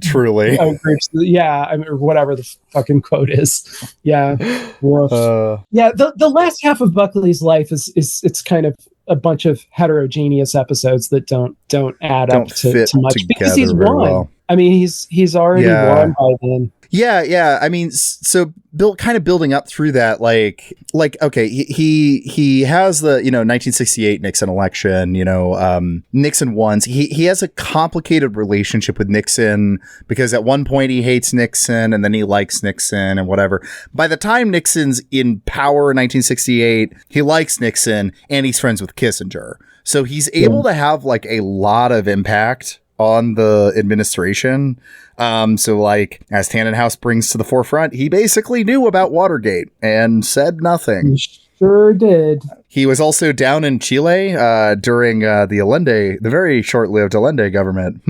truly groups. Yeah, I mean, or whatever the fucking quote is. Yeah. The last half of Buckley's life is it's kind of a bunch of heterogeneous episodes that don't add up to much because he's won. Well. I mean, he's already won by then. Yeah. I mean, so building up through that, like okay, he has the 1968 Nixon election. Nixon won. He has a complicated relationship with Nixon because at one point he hates Nixon and then he likes Nixon and whatever. By the time Nixon's in power in 1968, he likes Nixon and he's friends with Kissinger. So he's able to have like a lot of impact on the administration. So like, as Tanenhaus brings to the forefront, he basically knew about Watergate and said nothing. He sure did. He was also down in Chile during the very short-lived Allende government.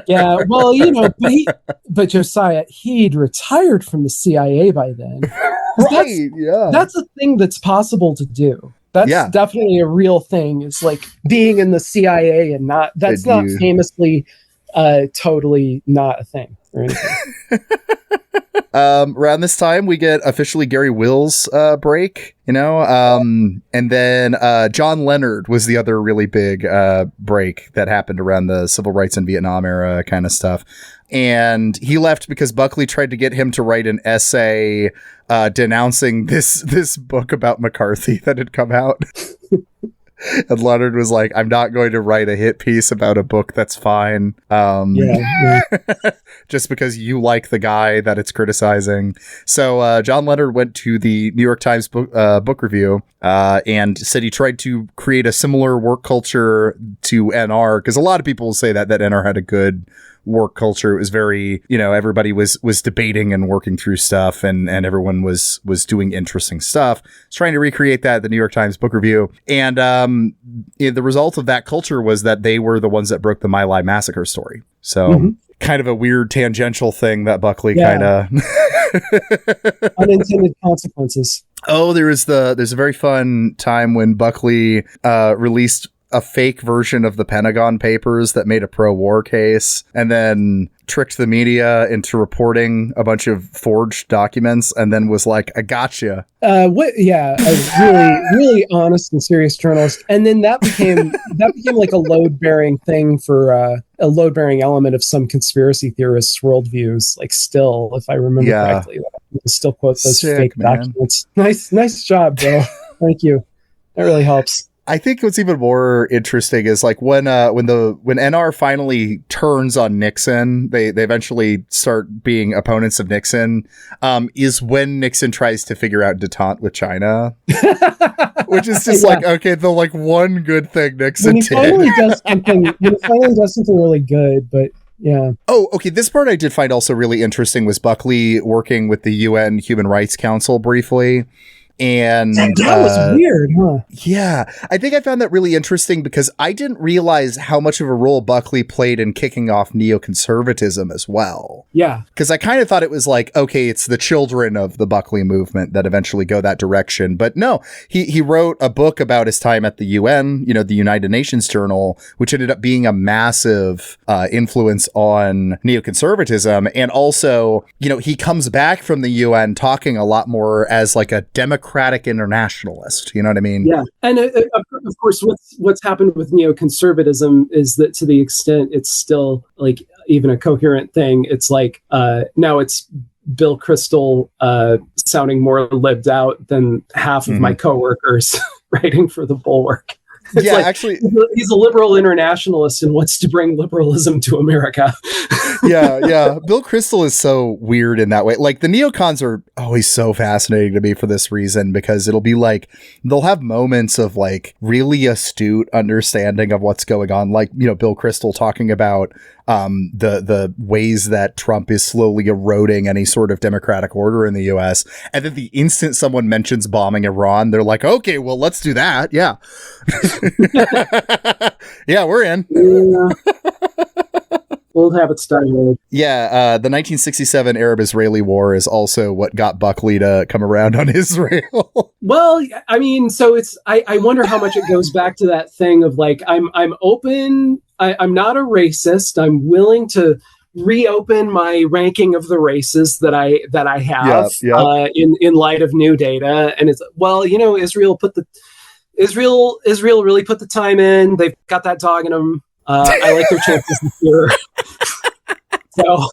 Yeah, well, but Josiah, he'd retired from the CIA by then. Right, that's a thing that's possible to do. That's definitely a real thing. It's like being in the CIA and not famously totally not a thing or anything. Around this time we get officially Gary Will's break, and then John Leonard was the other really big break that happened around the civil rights and Vietnam era kind of stuff. And he left because Buckley tried to get him to write an essay denouncing this book about McCarthy that had come out. And Leonard was like, I'm not going to write a hit piece about a book that's fine. Just because you like the guy that it's criticizing. So John Leonard went to the New York Times book review and said he tried to create a similar work culture to NR, because a lot of people will say that NR had a good work culture. It was very, everybody was debating and working through stuff, and everyone was doing interesting stuff. He's trying to recreate that at the New York Times book review. And the result of that culture was that they were the ones that broke the My Lai massacre story. So kind of a weird tangential thing that Buckley kind of unintended consequences. Oh, there's a very fun time when Buckley released a fake version of the Pentagon Papers that made a pro-war case and then tricked the media into reporting a bunch of forged documents and then was like, I gotcha. A really honest and serious journalist. And then that became like a load-bearing thing for a load-bearing element of some conspiracy theorists' worldviews. Like, still, if I remember correctly, people still quote those fake documents. Nice job, Bill. Thank you. That really helps. I think what's even more interesting is like when NR finally turns on Nixon, they eventually start being opponents of Nixon, is when Nixon tries to figure out detente with China, which is just like, okay, the like one good thing Nixon did. When he finally does something really good, but yeah. Oh, okay. This part I did find also really interesting was Buckley working with the UN Human Rights Council briefly. And that was weird, huh? Yeah, I think I found that really interesting because I didn't realize how much of a role Buckley played in kicking off neoconservatism as well. Yeah. Because I kind of thought it was like, okay, it's the children of the Buckley movement that eventually go that direction. But no, he wrote a book about his time at the UN, the United Nations Journal, which ended up being a massive influence on neoconservatism. And also, he comes back from the UN talking a lot more as like a democratic internationalist. You know what I mean? Yeah. And of course, what's happened with neoconservatism is that to the extent it's still like even a coherent thing, it's like now it's Bill Kristol sounding more lived out than half of my coworkers writing for the Bulwark. It's yeah, actually, he's a liberal internationalist and wants to bring liberalism to America. yeah. Bill Kristol is so weird in that way. Like, the neocons are always so fascinating to me for this reason, because it'll be like, they'll have moments of like really astute understanding of what's going on. Like, you know, Bill Kristol talking about the ways that Trump is slowly eroding any sort of democratic order in the US. And then the instant someone mentions bombing Iran, they're like, okay, well, let's do that. Yeah. Yeah, we're in. Yeah. Old habits die hard. Yeah, the 1967 Arab-Israeli War is also what got Buckley to come around on Israel. Well, I mean, so it's I wonder how much it goes back to that thing of like, I'm open. I'm not a racist. I'm willing to reopen my ranking of the races that I have in light of new data. And it's, well, you know, Israel really put the time in. They've got that dog in them. I like their chances this year. So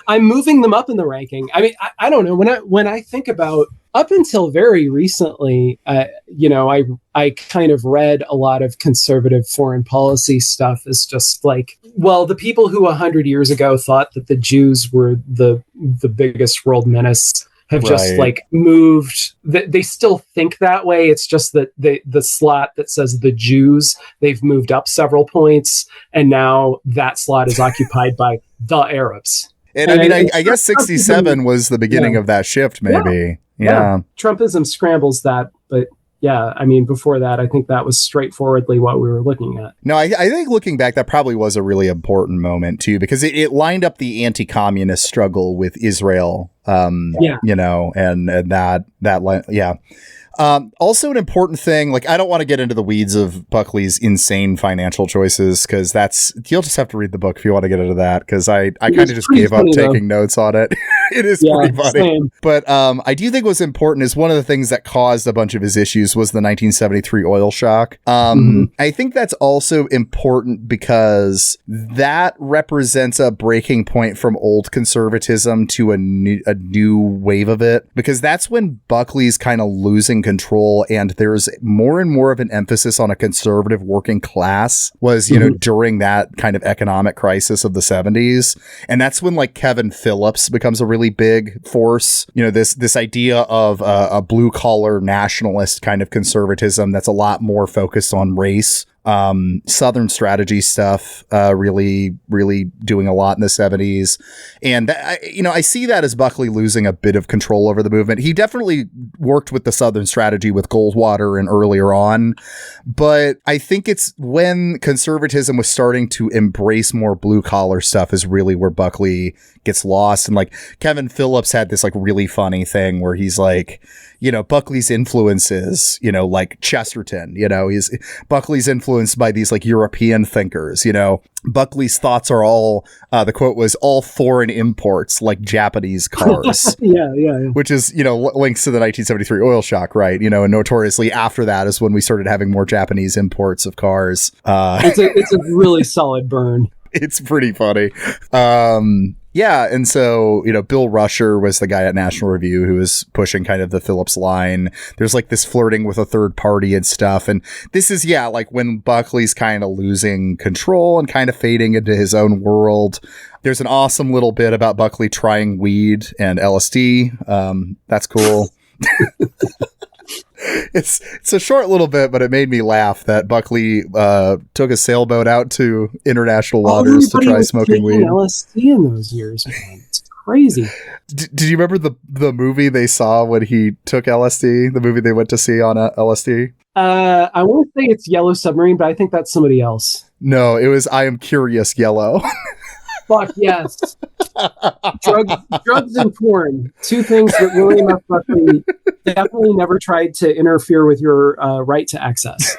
I'm moving them up in the ranking. I mean, I don't know, when I think about up until very recently, you know, I kind of read a lot of conservative foreign policy stuff as just like, well, the people who 100 years ago thought that the Jews were the biggest world menace have just like moved. They still think that way. It's just that the slot that says the Jews, they've moved up several points, and now that slot is occupied by the Arabs. And I mean, I guess 67 was the beginning of that shift, maybe. Yeah. Trumpism scrambles that, but yeah, I mean, before that, I think that was straightforwardly what we were looking at. No, I think looking back, that probably was a really important moment, too, because it lined up the anti-communist struggle with Israel, you know, and that. Also an important thing, like, I don't want to get into the weeds of Buckley's insane financial choices, because you'll just have to read the book if you want to get into that, because I kind of just gave up taking notes on it. It is pretty funny. Same. But I do think what's important is one of the things that caused a bunch of his issues was the 1973 oil shock. I think that's also important because that represents a breaking point from old conservatism to a new wave of it, because that's when Buckley's kind of losing control, and there's more and more of an emphasis on a conservative working class was, you know, during that kind of economic crisis of the 70s. And that's when like Kevin Phillips becomes a really big force, you know, this idea of a blue collar nationalist kind of conservatism that's a lot more focused on race. Southern strategy stuff, really doing a lot in the 70s. And I see that as Buckley losing a bit of control over the movement. He definitely worked with the Southern strategy with Goldwater and earlier on, but I think it's when conservatism was starting to embrace more blue collar stuff is really where Buckley gets lost. And like Kevin Phillips had this like really funny thing where he's like, you know, Buckley's influences, you know, like Chesterton, you know, Buckley's influenced by these like European thinkers, you know, Buckley's thoughts are all, the quote was all foreign imports like Japanese cars. Yeah. Which is, you know, links to the 1973 oil shock, right? You know, and notoriously after that is when we started having more Japanese imports of cars. It's a really solid burn. It's pretty funny. Yeah, and so, you know, Bill Rusher was the guy at National Review who was pushing kind of the Phillips line. There's like this flirting with a third party and stuff. And this is, like when Buckley's kind of losing control and kind of fading into his own world. There's an awesome little bit about Buckley trying weed and LSD. That's cool. It's a short little bit, but it made me laugh that Buckley took a sailboat out to international waters to try smoking weed. LSD in those years, man. It's crazy. Did you remember the movie they saw when he took LSD? The movie they went to see on LSD? I want to say it's Yellow Submarine, but I think that's somebody else. No, it was I Am Curious Yellow. Fuck yes. Drugs and porn. Two things that William F. Buckley definitely never tried to interfere with your right to access.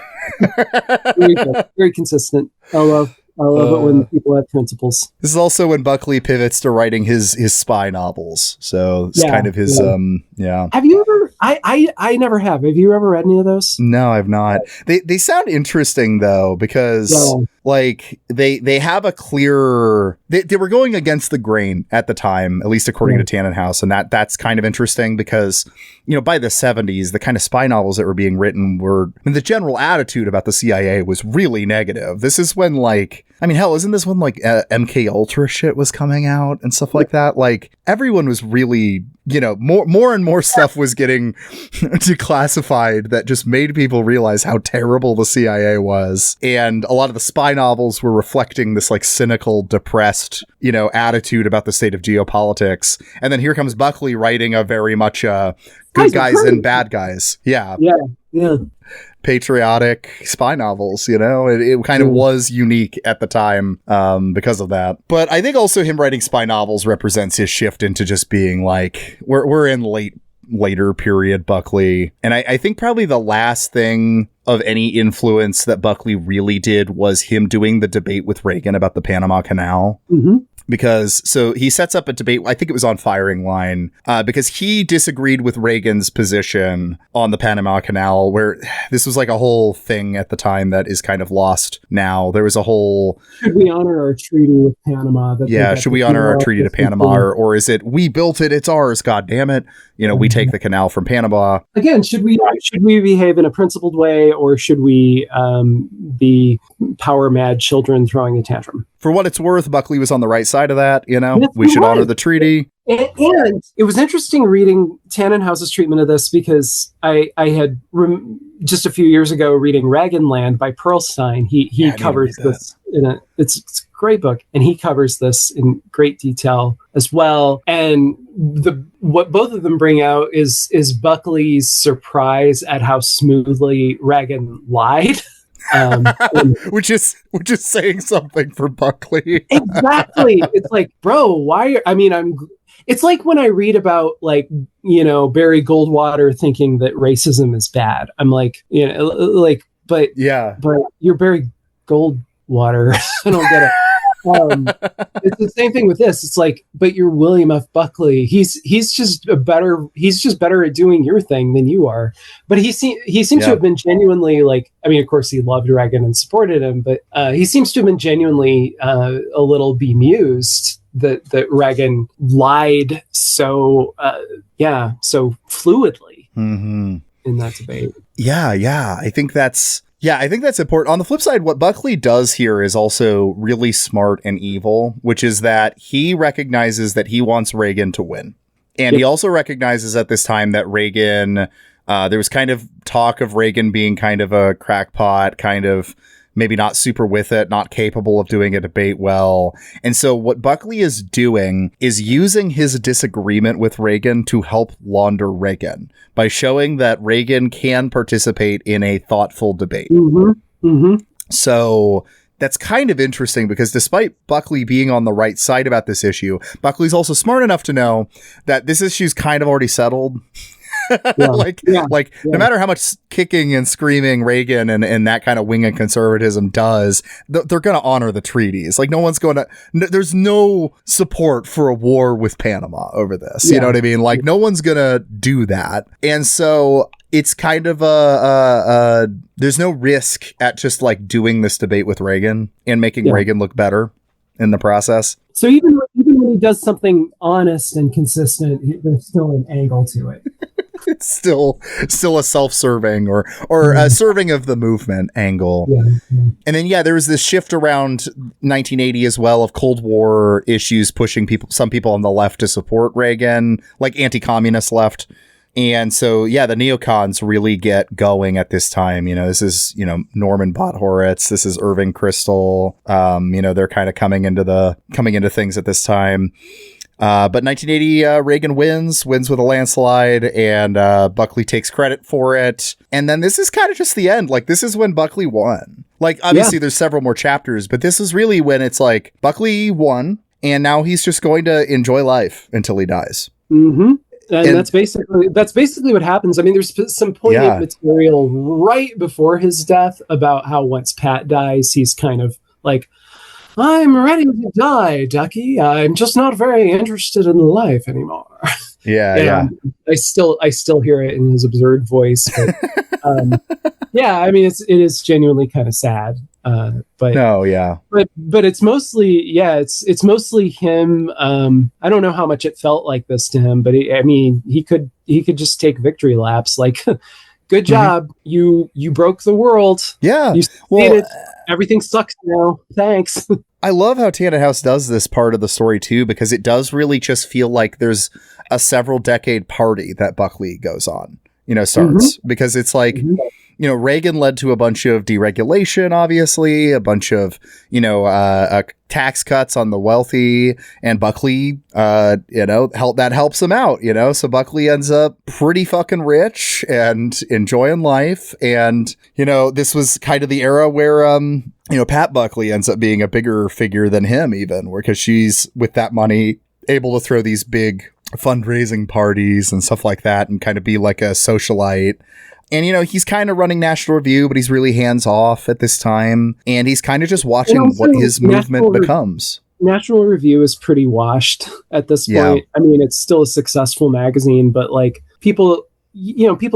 Very good. Very consistent. I love. I love it when people have principles. This is also when Buckley pivots to writing his spy novels. So it's kind of his, Have you ever, I never have. Have you ever read any of those? No, I've not. They sound interesting though, because like they have a clear, they were going against the grain at the time, at least according to Tanenhaus. And that's kind of interesting because, you know, by the 70s, the kind of spy novels that were being written were, I mean, the general attitude about the CIA was really negative. This is when, like, I mean, hell, isn't this when like MK Ultra shit was coming out and stuff like that? Like, everyone was really, you know, more and more stuff was getting declassified that just made people realize how terrible the CIA was. And a lot of the spy novels were reflecting this like cynical, depressed, you know, attitude about the state of geopolitics. And then here comes Buckley writing a very much good guys and bad guys. Yeah. Patriotic spy novels, you know, it kind of was unique at the time because of that. But I think also him writing spy novels represents his shift into just being like, we're in later period Buckley. And I think probably the last thing of any influence that Buckley really did was him doing the debate with Reagan about the Panama Canal. Because so he sets up a debate, I think it was on Firing Line, because he disagreed with Reagan's position on the Panama Canal, where this was like a whole thing at the time that is kind of lost now. There was a whole... Should we honor our treaty with Panama? Should we honor our treaty to Panama? Or is it, we built it, it's ours, God damn it. You know, we take the canal from Panama. Again, should we behave in a principled way, or should we be power mad children throwing a tantrum? For what it's worth, Buckley was on the right side of that, you know? We should honor the treaty. And it was interesting reading Tanenhaus's treatment of this, because I had just a few years ago reading Reaganland by Perlstein. He covers this it's a great book, and he covers this in great detail as well. And what both of them bring out is Buckley's surprise at how smoothly Reagan lied. Which is saying something for Buckley. Exactly. It's like, bro, why? It's like when I read about, like, you know, Barry Goldwater thinking that racism is bad. I'm like, you know, like, but you're Barry Goldwater. I don't get it. It's the same thing with this. It's like, but you're William F. Buckley. He's just better at doing your thing than you are. But he seems to have been genuinely, like, I mean, of course he loved Reagan and supported him, but he seems to have been genuinely a little bemused that Reagan lied so fluidly in that debate. I think that's important. On the flip side, what Buckley does here is also really smart and evil, which is that he recognizes that he wants Reagan to win. And he also recognizes at this time that Reagan, there was kind of talk of Reagan being kind of a crackpot, kind of maybe not super with it, not capable of doing a debate well. And so what Buckley is doing is using his disagreement with Reagan to help launder Reagan by showing that Reagan can participate in a thoughtful debate. So that's kind of interesting, because despite Buckley being on the right side about this issue, Buckley's also smart enough to know that this issue's kind of already settled. No matter how much kicking and screaming Reagan and that kind of wing of conservatism does, they're going to honor the treaties. Like, no one's going to, there's no support for a war with Panama over this. You know what I mean? Like, no one's going to do that. And so it's kind of there's no risk at just like doing this debate with Reagan and making Reagan look better in the process. So even when he does something honest and consistent, there's still an angle to it. It's still a self-serving or a serving of the movement angle. And then there was this shift around 1980 as well of Cold War issues pushing some people on the left to support Reagan, like anti-communist left. And so, the neocons really get going at this time. You know, this is, Norman Bothoritz. This is Irving Kristol. They're kind of coming into things at this time. But 1980, Reagan wins with a landslide, and Buckley takes credit for it. And then this is kind of just the end. Like, this is when Buckley won. Like, obviously there's several more chapters, but this is really when it's like Buckley won, and now he's just going to enjoy life until he dies. And that's basically what happens. I mean, there's some poignant material right before his death about how once Pat dies, he's kind of like, I'm ready to die, Ducky. I'm just not very interested in life anymore. Yeah. I still hear it in his absurd voice. But, yeah, I mean, it is genuinely kind of sad. But no, yeah. But it's mostly, it's mostly him. I don't know how much it felt like this to him, but he could just take victory laps. Like, good job, you broke the world. Yeah, you succeeded. Everything sucks now. Thanks. I love how Tanenhaus does this part of the story too, because it does really just feel like there's a several decade party that Buckley goes on, starts, because it's like, Reagan led to a bunch of deregulation, obviously, a bunch of, tax cuts on the wealthy, and Buckley, that helps him out, so Buckley ends up pretty fucking rich and enjoying life. And, this was kind of the era where, Pat Buckley ends up being a bigger figure than him even, because she's, with that money, able to throw these big fundraising parties and stuff like that and kind of be like a socialite. And, he's kind of running National Review, but he's really hands off at this time. And he's kind of just watching what his movement becomes. National Review is pretty washed at this point. I mean, it's still a successful magazine, but like people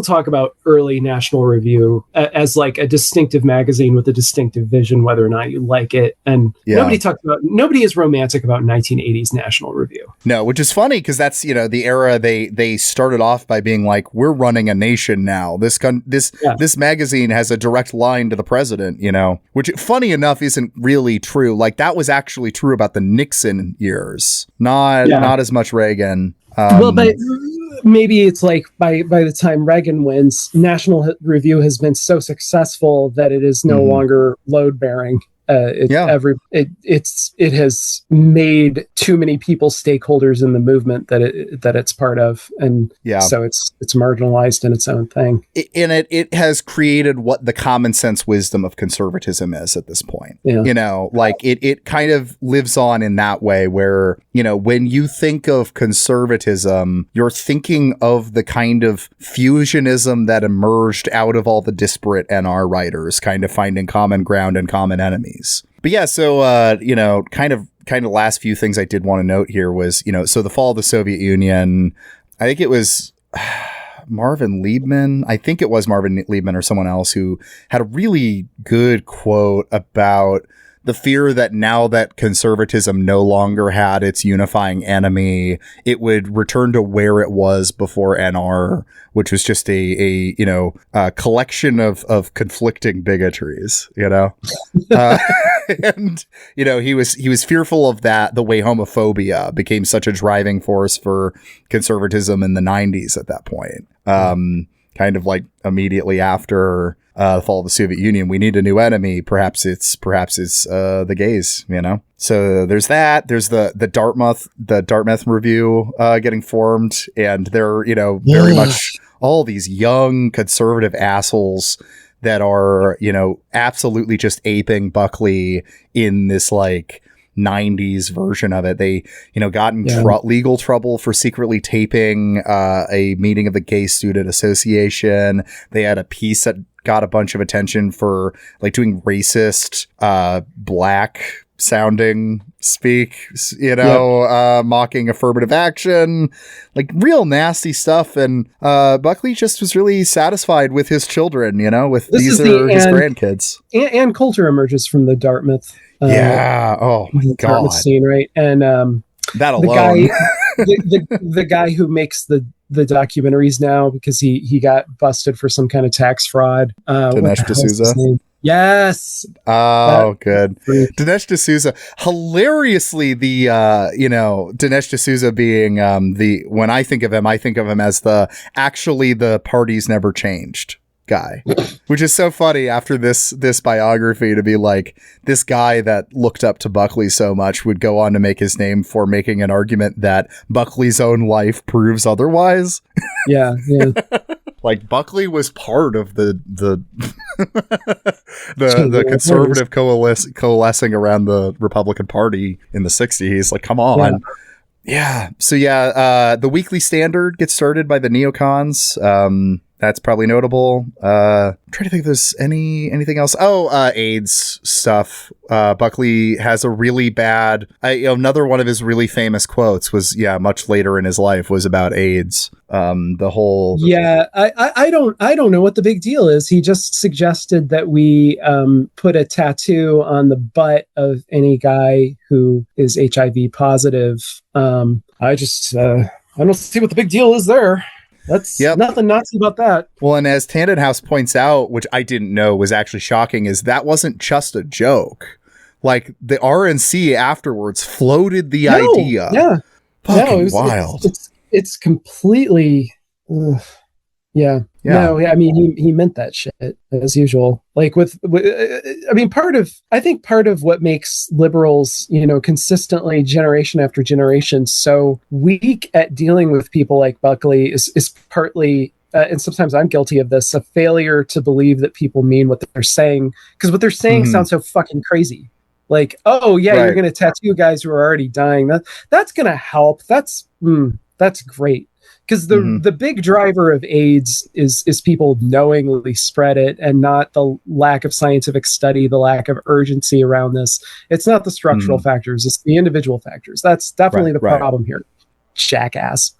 talk about early National Review as like a distinctive magazine with a distinctive vision, whether or not you like it. And nobody is romantic about 1980s National Review. No, which is funny because that's, the era they started off by being like, we're running a nation now. This magazine has a direct line to the president, which funny enough isn't really true. Like that was actually true about the Nixon years, not as much Reagan. But maybe it's like by the time Reagan wins, National Review has been so successful that it is no longer load bearing. It has made too many people stakeholders in the movement that it's part of, and so it's marginalized in its own thing. It has created what the common sense wisdom of conservatism is at this point. It kind of lives on in that way where when you think of conservatism, you're thinking of the kind of fusionism that emerged out of all the disparate NR writers kind of finding common ground and common enemies. But yeah, so, kind of last few things I did want to note here was, so the fall of the Soviet Union, I think it was Marvin Liebman. I think it was Marvin Liebman or someone else who had a really good quote about the fear that now that conservatism no longer had its unifying enemy, it would return to where it was before NR, which was just a collection of conflicting bigotries, and he was fearful of that, the way homophobia became such a driving force for conservatism in the 90s at that point. Kind of like immediately after the fall of the Soviet Union, we need a new enemy. Perhaps it's the gays, So there's that. There's the Dartmouth Review getting formed, and they're very much all these young conservative assholes that are absolutely just aping Buckley in this like 90s version of it. They, got in legal trouble for secretly taping a meeting of the Gay Student Association. They had a piece that got a bunch of attention for like doing racist black sounding speak, mocking affirmative action, like real nasty stuff. And Buckley just was really satisfied with his children, with these are his grandkids. Ann Coulter emerges from the Dartmouth. Oh my God. Scene, right? And that alone. The guy who makes the documentaries now, because he got busted for some kind of tax fraud. Dinesh D'Souza. Yes. Oh, good. Dinesh D'Souza. Hilariously, the Dinesh D'Souza being when I think of him as the party's never changed guy, which is so funny after this biography to be like, this guy that looked up to Buckley so much would go on to make his name for making an argument that Buckley's own life proves otherwise. Yeah. Like Buckley was part of the conservative coalescing around the Republican Party in the 60s. Like, come on. Yeah. So the Weekly Standard gets started by the neocons. That's probably notable. I'm trying to think if there's anything else. AIDS stuff. Buckley has a really bad, another one of his really famous quotes was, much later in his life was about AIDS. The whole. Yeah, I don't know what the big deal is. He just suggested that we put a tattoo on the butt of any guy who is HIV positive. I don't see what the big deal is there. That's nothing Nazi about that. Well, and as Tanenhaus points out, which I didn't know was actually shocking, is that wasn't just a joke. Like, the RNC afterwards floated the idea. Yeah. Fucking wild. It's completely... Yeah. No, I mean, he meant that shit as usual. Like I mean, part of what makes liberals, consistently generation after generation so weak at dealing with people like Buckley is partly, and sometimes I'm guilty of this, a failure to believe that people mean what they're saying, because what they're saying sounds so fucking crazy. Like, you're going to tattoo guys who are already dying. That's going to help. That's great. Because the big driver of AIDS is people knowingly spread it, and not the lack of scientific study, the lack of urgency around this. It's not the structural factors; it's the individual factors. That's definitely the problem here. Jackass.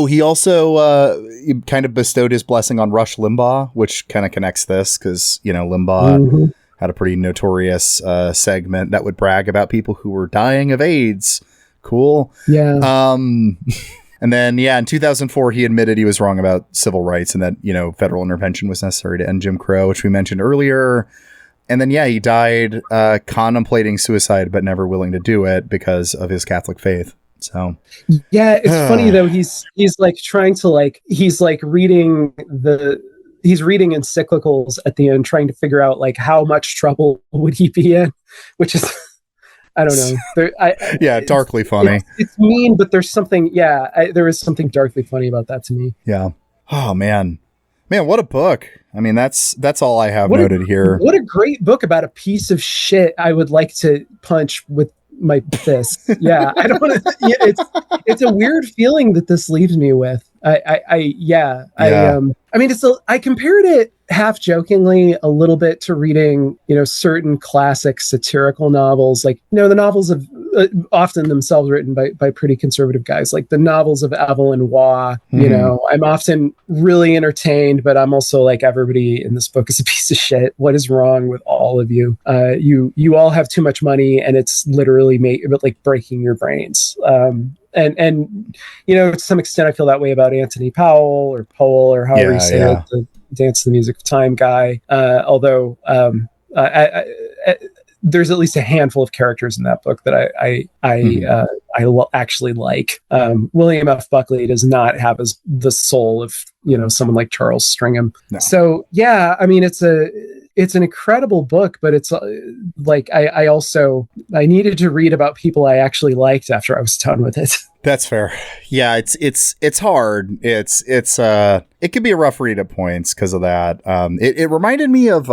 He also kind of bestowed his blessing on Rush Limbaugh, which kind of connects this because Limbaugh had a pretty notorious segment that would brag about people who were dying of AIDS. Cool. Yeah. And then, in 2004, he admitted he was wrong about civil rights and that, federal intervention was necessary to end Jim Crow, which we mentioned earlier. And then, he died contemplating suicide, but never willing to do it because of his Catholic faith. So, it's funny, though. He's like trying to he's reading encyclicals at the end, trying to figure out how much trouble would he be in, which is... I don't know. Darkly funny. It's mean, but there's something. There is something darkly funny about that to me. Yeah. Oh man, what a book. I mean, that's all I have noted here. What a great book about a piece of shit I would like to punch with my fist. Yeah, I don't want to. It's a weird feeling that this leaves me with. I compared it half jokingly a little bit to reading, certain classic satirical novels, like, the novels of often themselves written by pretty conservative guys, like the novels of Evelyn Waugh. I'm often really entertained, but I'm also like, everybody in this book is a piece of shit. What is wrong with all of you? You all have too much money, and it's literally breaking your brains. And to some extent, I feel that way about Anthony Powell or however you say it, the Dance to the Music of Time guy. Although there's at least a handful of characters in that book that I actually like. William F. Buckley does not have the soul of someone like Charles Stringham. No. So I mean, it's an incredible book, but it's I needed to read about people I actually liked after I was done with it. That's fair. Yeah, it's hard. It could be a rough read at points because of that. It reminded me of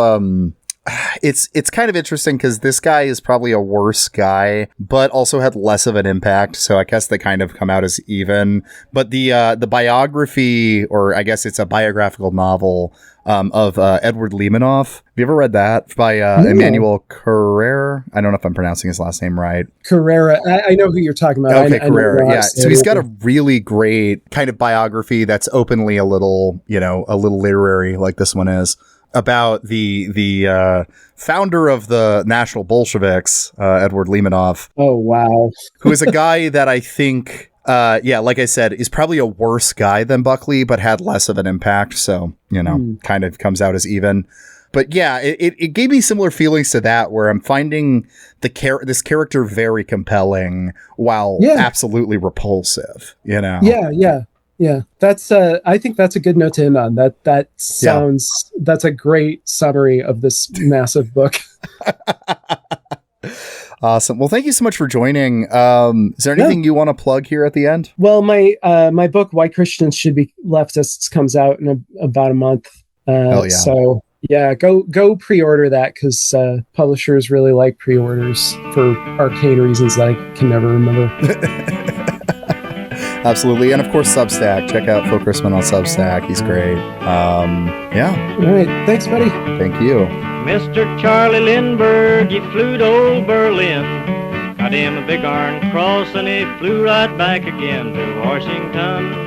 it's kind of interesting because this guy is probably a worse guy, but also had less of an impact. So I guess they kind of come out as even. But the biography, or I guess it's a biographical novel of Edward Lemanoff. Have you ever read that by Emmanuel Carrera? I don't know if I'm pronouncing his last name right. Carrera. I know who you're talking about. Okay, Carrera. Yeah. So he's got a really great kind of biography that's openly a little literary, like this one is, about the founder of the National Bolsheviks, Edward Lemanoff. Oh, wow. Who is a guy that I think, like I said, is probably a worse guy than Buckley, but had less of an impact. So, kind of comes out as even. But yeah, it gave me similar feelings to that, where I'm finding this character very compelling while absolutely repulsive, Yeah, that's I think that's a good note to end on. That sounds that's a great summary of this massive book. Awesome. Well, thank you so much for joining. Is there anything you want to plug here at the end? Well, my book, Why Christians Should Be Leftists, comes out in about a month. Hell yeah. So go pre-order that, because publishers really like pre-orders for arcane reasons that I can never remember. Absolutely. And of course, Substack. Check out Phil Christman on Substack. He's great. Yeah. All right. Thanks, buddy. Thank you. Mr. Charlie Lindbergh, he flew to old Berlin. Got him a big iron cross and he flew right back again to Washington.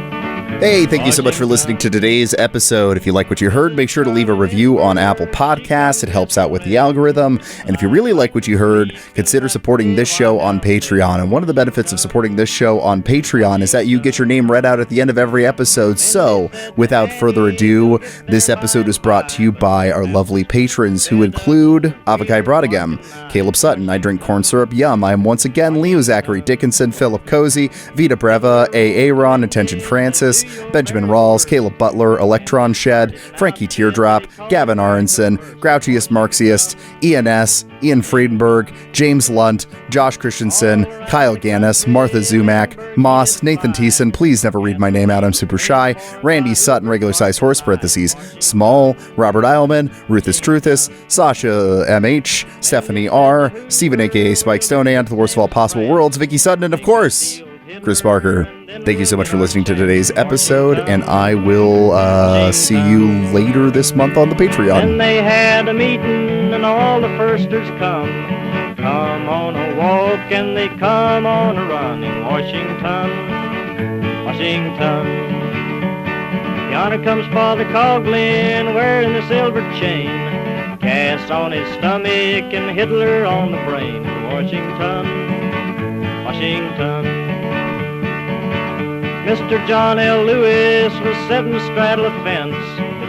Hey, thank you so much for listening to today's episode. If you like what you heard, make sure to leave a review on Apple Podcasts. It helps out with the algorithm. And if you really like what you heard, consider supporting this show on Patreon. And one of the benefits of supporting this show on Patreon is that you get your name read out at the end of every episode. So, without further ado, this episode is brought to you by our lovely patrons who include Avakai Brodagam, Caleb Sutton, I Drink Corn Syrup, Yum, I Am Once Again, Leo Zachary Dickinson, Philip Cozy, Vita Breva, A. Aaron, Attention Francis, Benjamin Rawls, Caleb Butler, Electron Shed, Frankie Teardrop, Gavin Aronson, Grouchiest Marxiest, Ian S., Ian Friedenberg, James Lunt, Josh Christensen, Kyle Gannis, Martha Zumak, Moss, Nathan Thiessen, please never read my name out, I'm super shy, Randy Sutton, regular size horse, parentheses, Small, Robert Eilman, Ruthus Truthus, Sasha MH, Stephanie R., Stephen aka Spike Stone, and the worst of all possible worlds, Vicky Sutton, and of course, Chris Barker. Thank you so much for listening to today's episode, and I will see you later this month on the Patreon. And they had a meeting, and all the firsters come on a walk, and they come on a run in Washington. Yonder comes Father Coughlin, wearing the silver chain, gas on his stomach and Hitler on the brain in Washington. Mr. John L. Lewis was setting straddle a fence.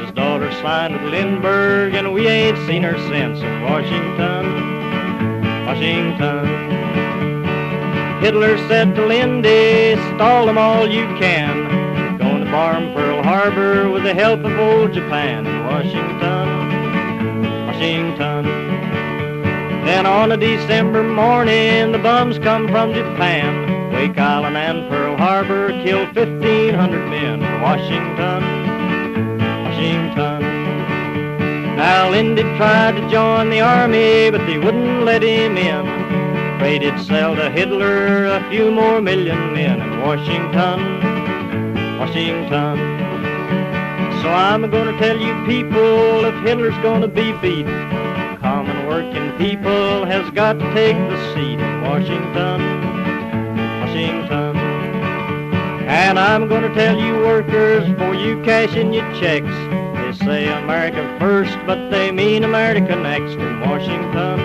His daughter signed with Lindbergh, and we ain't seen her since in Washington. Hitler said to Lindy, stall them all you can. Going to bomb Pearl Harbor with the help of old Japan in Washington. Then on a December morning, the bums come from Japan. Wake Island and Pearl Harbor killed 1,500 men in Washington. Now Lindy tried to join the army, but they wouldn't let him in. Afraid it'd sell to Hitler a few more million men in Washington. So I'm gonna tell you people, if Hitler's gonna be beat, common working people has got to take the seat in Washington. And I'm gonna tell you workers, before you cash in your checks, they say America first, but they mean America next in Washington.